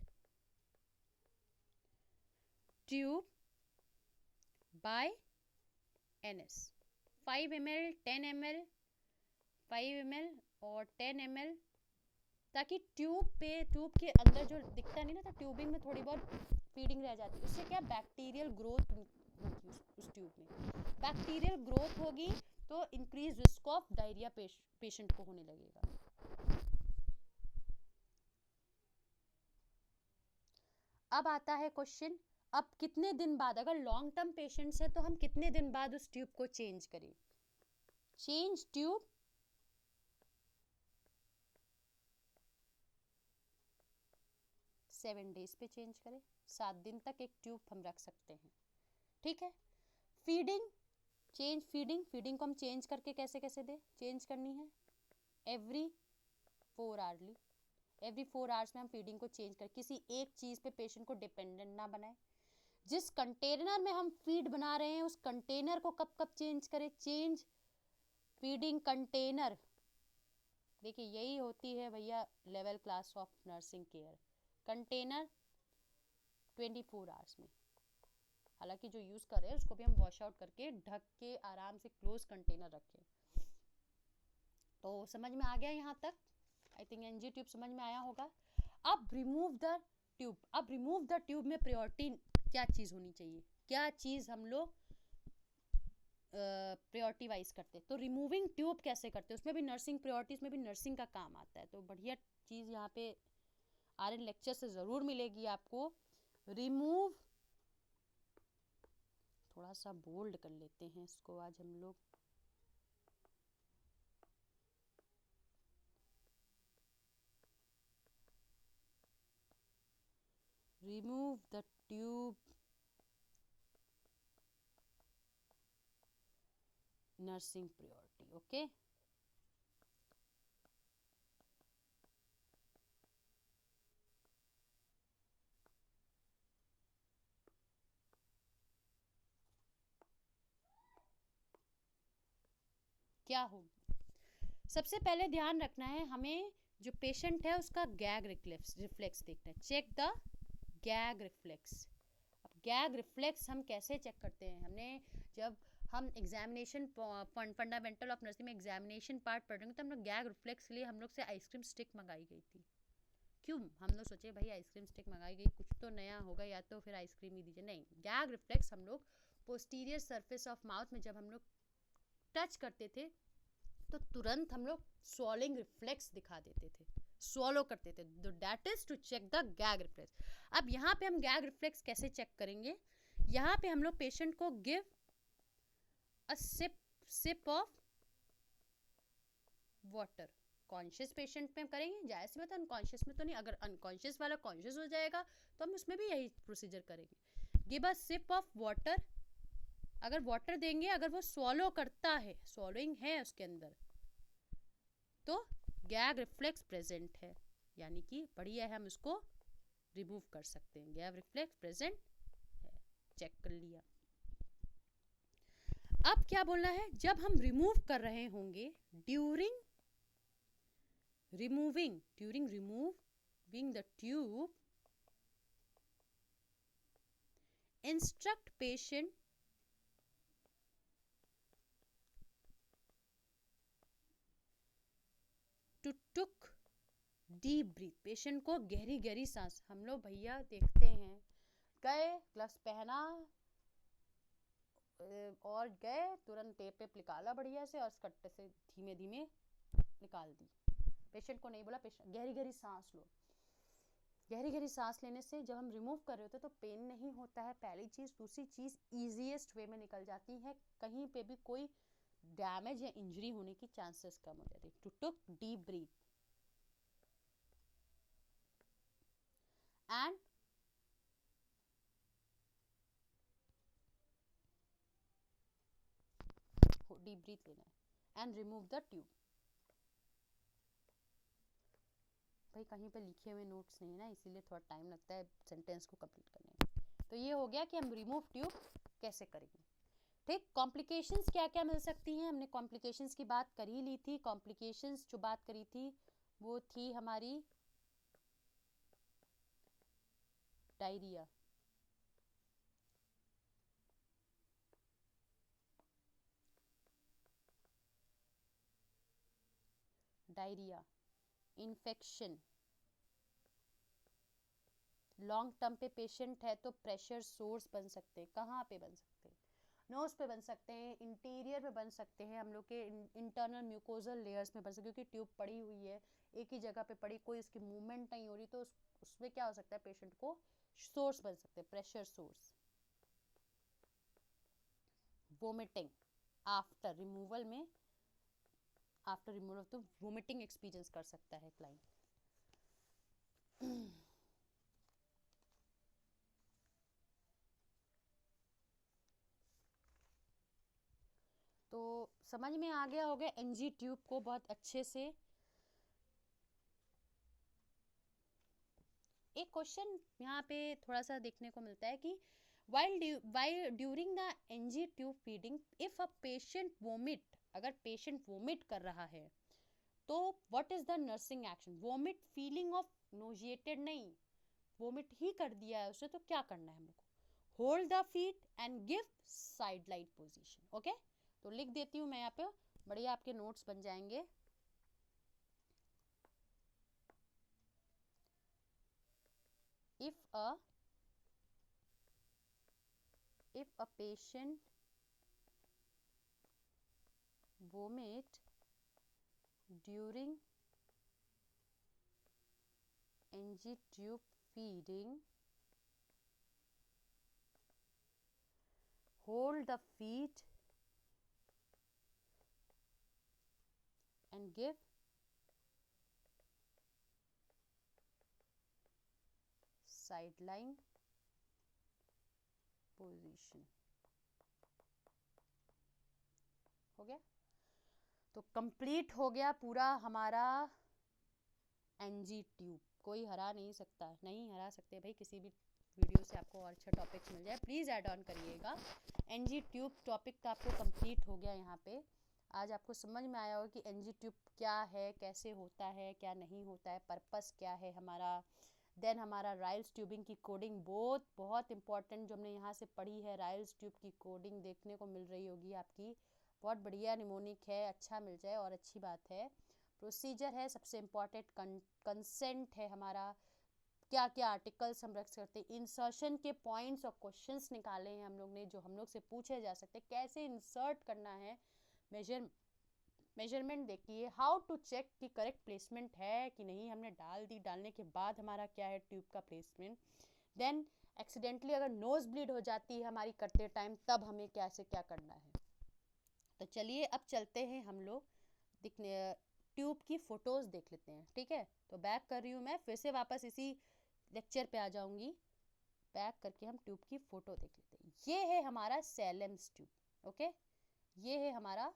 tube by NS 5 ml 10 ml 5 ml और 10 ml, ताकि ट्यूब के अंदर जो दिखता नहीं ना, तो ट्यूबिंग में थोड़ी बहुत फीडिंग रह जाती है, उससे क्या बैक्टीरियल ग्रोथ होगी उस ट्यूब में। बैक्टीरियल ग्रोथ होगी तो increase risk of diarrhoea patient को होने लगेगा। अब आता है क्वेश्चन, अब कितने दिन बाद, अगर लॉन्ग टर्म पेशेंट्स है तो हम कितने दिन बाद उस ट्यूब को चेंज करें। चेंज ट्यूब 7 डेज पे चेंज करें, 7 दिन तक एक ट्यूब हम रख सकते हैं, ठीक है। फीडिंग, चेंज फीडिंग को हम चेंज करके कैसे कैसे दे, चेंज करनी है एवरी 4 आवर्ली, एवरी 4 आवर्स में हम फीडिंग को चेंज कर, किसी एक चीज पे पेशेंट को डिपेंडेंट ना बनाए। जिस कंटेनर में हम फीड बना रहे हैं उस कंटेनर को कब कब चेंज करें, चेंज फीडिंग कंटेनर। देखिए यही होती है भैया level class of nursing care, container 24 hours में। हालांकि जो यूज कर रहे हैं उसको भी हम वॉश आउट करके ढक के आराम से क्लोज कंटेनर रखें। तो समझ में आ गया यहाँ तक, आई थिंक एनजी ट्यूब समझ में आया होगा। अब रिमूव द ट्यूब, अब रिमूव द ट्यूब में प्रायोरिटी क्या चीज होनी चाहिए, क्या चीज हम लोग प्रायोरिटी वाइज करते हैं। तो रिमूविंग ट्यूब कैसे करते हैं, उसमें भी नर्सिंग प्रायोरिटीज में भी नर्सिंग का काम आता है। तो बढ़िया चीज यहाँ पे आर एन लेक्चर से जरूर मिलेगी आपको। रिमूव, थोड़ा सा बोल्ड कर लेते हैं इसको आज हम लोग, remove the tube nursing priority, okay। क्या होगा, सबसे पहले ध्यान रखना है हमें, जो पेशेंट है उसका गैग रिफ्लेक्स देखना है, चेक द गैग रिफ्लेक्स। अब गैग रिफ्लेक्स हम कैसे चेक करते हैं, हमने जब हम एग्जामिनेशन फंडामेंटल ऑफ नर्सिंग में एग्जामिनेशन पार्ट पढ़ रहे हैं तो हम लोग गैग रिफ्लेक्स के लिए हम लोग से आइसक्रीम स्टिक मंगाई गई थी। क्यों, हम लोग सोचे भाई आइसक्रीम स्टिक मंगाई गई, कुछ तो नया होगा, या तो फिर आइसक्रीम ही दीजिए। नहीं, गैग रिफ्लेक्स हम लोग पोस्टीरियर सरफेस ऑफ माउथ में जब हम लोग टच करते थे तो तुरंत हम लोग स्वॉलिंग रिफ्लेक्स दिखा देते थे, स्वॉलो करते थे, तो that is to check the gag reflex. अब यहाँ पे हम गैग रिफ्लेक्स कैसे चेक करेंगे, यहाँ पे हम लोग पेशेंट को give a sip of water, conscious patient में करेंगे, जाहिर सी बात है अनकॉन्शियस में तो नहीं, अगर अनकॉन्शियस वाला कॉन्शियस हो जाएगा तो हम उसमें भी यही प्रोसीजर करेंगे। Give a sip of water, अगर वाटर देंगे, अगर वो स्वॉलो करता है, स्वॉलोइंग है उसके अंदर, तो गैग रिफ्लेक्स प्रेजेंट है, यानी कि बढ़िया है, हम इसको रिमूव कर सकते हैं। गैग रिफ्लेक्स प्रेजेंट है, चेक कर लिया। अब क्या बोलना है, जब हम रिमूव कर रहे होंगे, during removing the tube, instruct patient to took deep breath, patient को गहरी गहरी सांस, हम लोग भैया देखते हैं गए ग्लव्स पहना और गए तुरंत टेप पे निकाला बढ़िया से और कट्टे से धीमे धीमे निकाल दी, पेशेंट को नहीं बोला पेशेंट गहरी गहरी सांस लो। गहरी गहरी सांस लेने से जब हम रिमूव कर रहे होते तो पेन नहीं होता है, पहली चीज। दूसरी चीज ईजीएस्ट वे में निकल जाती है, कहीं पे भी कोई डैमेज या इंजरी होने की चांसेस कम हो जाती है। To took deep breath and deep breath लेना है एंड रिमूव द ट्यूब। भाई कहीं पे लिखे हुए नोट्स नहीं है ना, इसीलिए थोड़ा टाइम लगता है सेंटेंस को कंप्लीट करने में। तो ये हो गया कि हम रिमूव ट्यूब कैसे करेंगे। ठीक, कॉम्प्लिकेशंस क्या क्या मिल सकती हैं, हमने कॉम्प्लिकेशंस की बात कर ही ली थी। कॉम्प्लिकेशंस जो बात करी थी वो थी हमारी diarrhoea, diarrhoea, infection, long term पे पेशेंट है तो प्रेशर सोर्स बन सकते हैं। कहाँ पे बन सकते हैं? नोज पे बन सकते हैं, इंटीरियर में बन सकते हैं, हम लोग के इंटरनल म्यूकोजल लेयर्स में बन सकते हैं, क्योंकि ट्यूब पड़ी हुई है एक ही जगह पे पड़ी, कोई इसकी मूवमेंट नहीं हो रही, तो उसमें क्या हो सकता है, पेशेंट को सोर्स बन सकते हैं, pressure source. Vomiting after removal में, आफ्टर रिमूवल तो वोमिटिंग एक्सपीरियंस कर सकता है क्लाइंट। तो समझ में आ गया होगा एनजी ट्यूब को बहुत अच्छे से। एक क्वेश्चन यहाँ पे थोड़ा सा देखने को मिलता है कि while during the NG tube feeding if a patient vomit, अगर पेशेंट वोमिट कर रहा है तो what is the nursing action? Vomit feeling of nauseated नहीं, वोमिट ही कर दिया है उसे, तो क्या करना है हम लोग को? Hold the feet and give side light position. Okay, तो लिख देती हूँ मैं यहाँ पे, बढ़िया आपके नोट्स बन जाएंगे। if a patient vomit during NG tube feeding, hold the feet and give sideline position। हो गया, तो कंप्लीट हो गया पूरा हमारा एनजी ट्यूब। कोई हरा नहीं सकता, नहीं हरा सकते भाई, किसी भी वीडियो से आपको और अच्छा टॉपिक्स मिल जाए प्लीज़ ऐड ऑन करिएगा। एनजी ट्यूब टॉपिक तो आपको कंप्लीट हो गया यहाँ पे। आज आपको समझ में आया होगा कि एनजी ट्यूब क्या है, कैसे होता है, क्या नहीं होता है, पर्पस क्या है हमारा। देन हमारा राइल्स ट्यूबिंग की कोडिंग बहुत इंपॉर्टेंट जो हमने यहाँ से पढ़ी है। राइल्स ट्यूब की कोडिंग देखने को मिल रही होगी आपकी, बहुत बढ़िया निमोनिक है, अच्छा मिल जाए और अच्छी बात है। प्रोसीजर है, सबसे इम्पॉर्टेंट कंसेंट है हमारा, क्या क्या आर्टिकल्स हम रख सकते हैं, इंसर्शन के पॉइंट्स और क्वेश्चंस निकाले हैं हम लोग ने जो हम लोग से पूछे जा सकते हैं, कैसे इंसर्ट करना है, मेजरमेंट देखिए, हाउ टू चेक कि करेक्ट प्लेसमेंट है कि नहीं, हमने डाल दी, डालने के बाद हमारा क्या है ट्यूब का प्लेसमेंट। देन एक्सीडेंटली अगर नोज ब्लीड हो जाती है हमारी करते टाइम, तब हमें कैसे क्या करना है। तो चलिए अब चलते हैं हम लोग दिखने ट्यूब की फ़ोटोज़ देख लेते हैं। ठीक है, तो बैक कर रही हूँ मैं, फिर से वापस इसी लेक्चर पे आ जाऊँगी। बैक करके हम ट्यूब की फ़ोटो देख लेते हैं। ये है हमारा सेलेम्स ट्यूब। ओके, ये है हमारा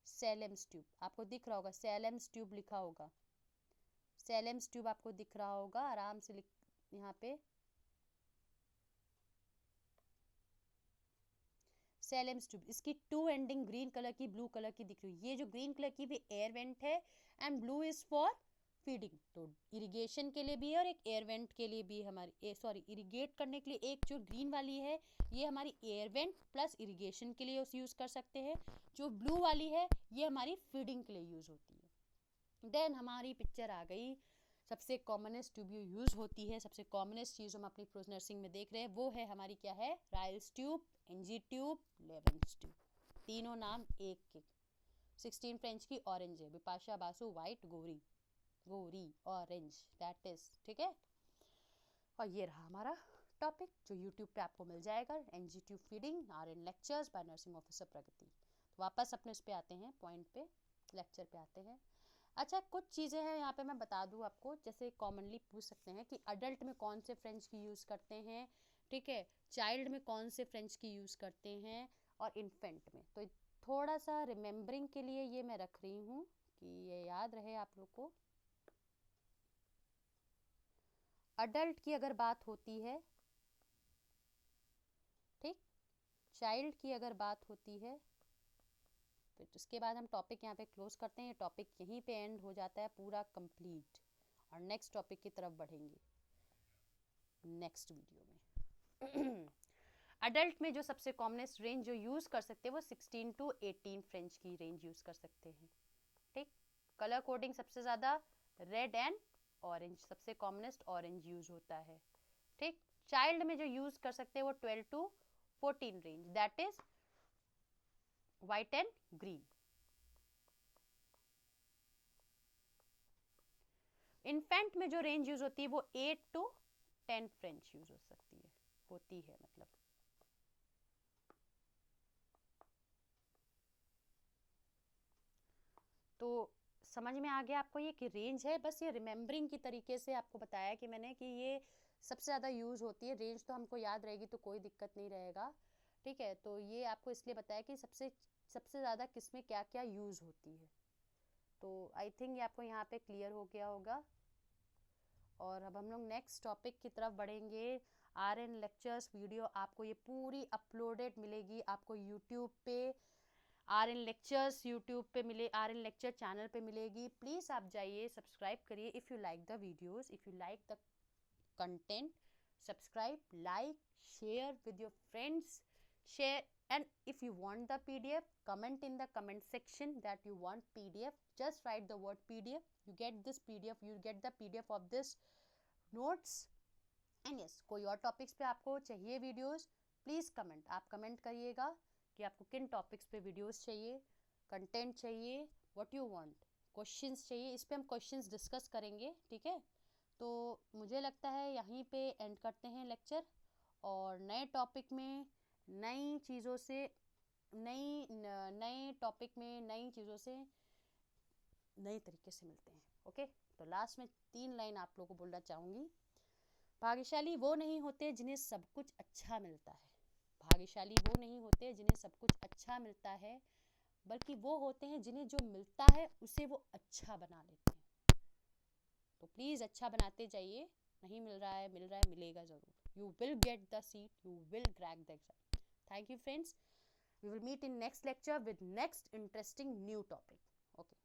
सेलेम्स ट्यूब, आपको दिख रहा होगा सेलेम्स ट्यूब लिखा होगा, सेलेम्स ट्यूब आपको दिख रहा होगा, आराम से लिख यहाँ पे सेलेम्स ट्यूब। इसकी टू एंडिंग ग्रीन कलर की, ब्लू कलर की दिख रही है। ये जो ग्रीन कलर की भी एयर वेंट है and blue is for feeding, तो इरिगेशन के लिए भी है और एक एयर वेंट के लिए भी हमारी सॉरी इरिगेट करने के लिए। एक जो ग्रीन वाली है ये हमारी एयर वेंट प्लस इरिगेशन के लिए यूज़ कर सकते हैं, जो ब्लू वाली है ये हमारी फीडिंग के लिए यूज़ होती है। देन हमारी पिक्चर आ गई, सबसे कॉमनेस्ट ट्यूब यूज़ होती है, सबसे कॉमनेस्ट चीज़ हम अपनी प्रोज नर्सिंग में देख रहे हैं, वो है हमारी क्या है, Ryle's tube, NG tube, Levin's tube, तीनों नाम एक के। 16 फ्रेंच की ऑरेंज है, बिपाशा बासु वाइट, गोरी ऑरेंज, दैट इज ठीक है। और ये रहा हमारा टॉपिक जो यूट्यूब पे आपको मिल जाएगा, NG tube feeding are in lectures by nursing officer Pragati. तो वापस अपने उस पे आते हैं, पॉइंट पे, लेक्चर पे आते हैं। अच्छा, कुछ चीज़ें हैं यहाँ पे मैं बता दूँ आपको, जैसे कॉमनली पूछ सकते हैं कि अडल्ट में कौन से फ्रेंच की यूज़ करते हैं, ठीक है, चाइल्ड में कौन से फ्रेंच की यूज़ करते हैं, और इन्फेंट में। तो थोड़ा सा रिमेम्बरिंग के लिए ये मैं रख रही हूँ कि ये याद रहे आप लोग को। अडल्ट की अगर बात होती है, ठीक, चाइल्ड की अगर बात होती है, फिर उसके बाद हम टॉपिक यहाँ पे क्लोज करते हैं। ये टॉपिक यहीं पे एंड हो जाता है पूरा कंप्लीट, और नेक्स्ट टॉपिक की तरफ बढ़ेंगे नेक्स्ट वीडियो में। अडल्ट में जो सबसे कॉमनेस्ट रेंज जो यूज़ कर सकते हैं वो 16 टू 18 फ्रेंच की रेंज यूज़ कर सकते हैं, ठीक। कलर कोडिंग सबसे ज़्यादा रेड एंड ऑरेंज, सबसे कॉमनेस्ट ऑरेंज यूज़ होता है, ठीक। चाइल्ड में जो यूज़ कर सकते हैं वो 12 to 14 range, that is white and green. Infant में जो रेंज यूज़ होती है वो 8 टू 10 फ्रेंच यूज़ हो सकती है, होती है मतलब। तो समझ में आ गया आपको ये कि रेंज है, बस ये रिमेम्बरिंग की तरीके से आपको बताया कि मैंने कि ये सबसे ज़्यादा यूज़ होती है। रेंज तो हमको याद रहेगी तो कोई दिक्कत नहीं रहेगा, ठीक है। तो ये आपको इसलिए बताया कि सबसे सबसे ज़्यादा किस में क्या क्या यूज़ होती है। तो आई थिंक ये आपको यहाँ पे क्लियर हो गया होगा। और अब हम लोग नेक्स्ट टॉपिक की तरफ बढ़ेंगे। RN लेक्चर्स वीडियो आपको ये पूरी अपलोडेड मिलेगी आपको यूट्यूब पे। RN लेक्चर्स यूट्यूब पे मिले, RN लेक्चर चैनल पे मिलेगी। प्लीज़ आप जाइए, सब्सक्राइब करिए if you like the videos, if you like the content, subscribe, like, share with your friends, share. And if you want the PDF, comment in the comment section that you want PDF. Just write the word PDF, you get this PDF, you get the PDF of this notes. And yes, कोई और टॉपिक्स पे आपको चाहिए वीडियोस, प्लीज़ कमेंट, आप कमेंट करिएगा कि आपको किन टॉपिक्स पे वीडियोस चाहिए, कंटेंट चाहिए, व्हाट यू वांट, क्वेश्चंस चाहिए। इस पे हम क्वेश्चंस डिस्कस करेंगे, ठीक है। तो मुझे लगता है यहीं पे एंड करते हैं लेक्चर, और नए टॉपिक में नई चीज़ों से नए टॉपिक में नई चीज़ों से नए तरीके से मिलते हैं, ओके। तो लास्ट में 3 लाइन आप लोगों को बोलना चाहूँगी। भाग्यशाली वो नहीं होते जिन्हें सब कुछ अच्छा मिलता है, भाग्यशाली वो नहीं होते जिन्हें सब कुछ अच्छा मिलता है, बल्कि वो होते हैं जिन्हें जो मिलता है उसे वो अच्छा बना लेते हैं। तो प्लीज़ अच्छा बनाते जाइए, नहीं मिल रहा है, मिल रहा है, मिलेगा ज़रूर। You will get the seat, you will crack the exam. Thank you friends, we will meet in next lecture with next interesting new topic, okay.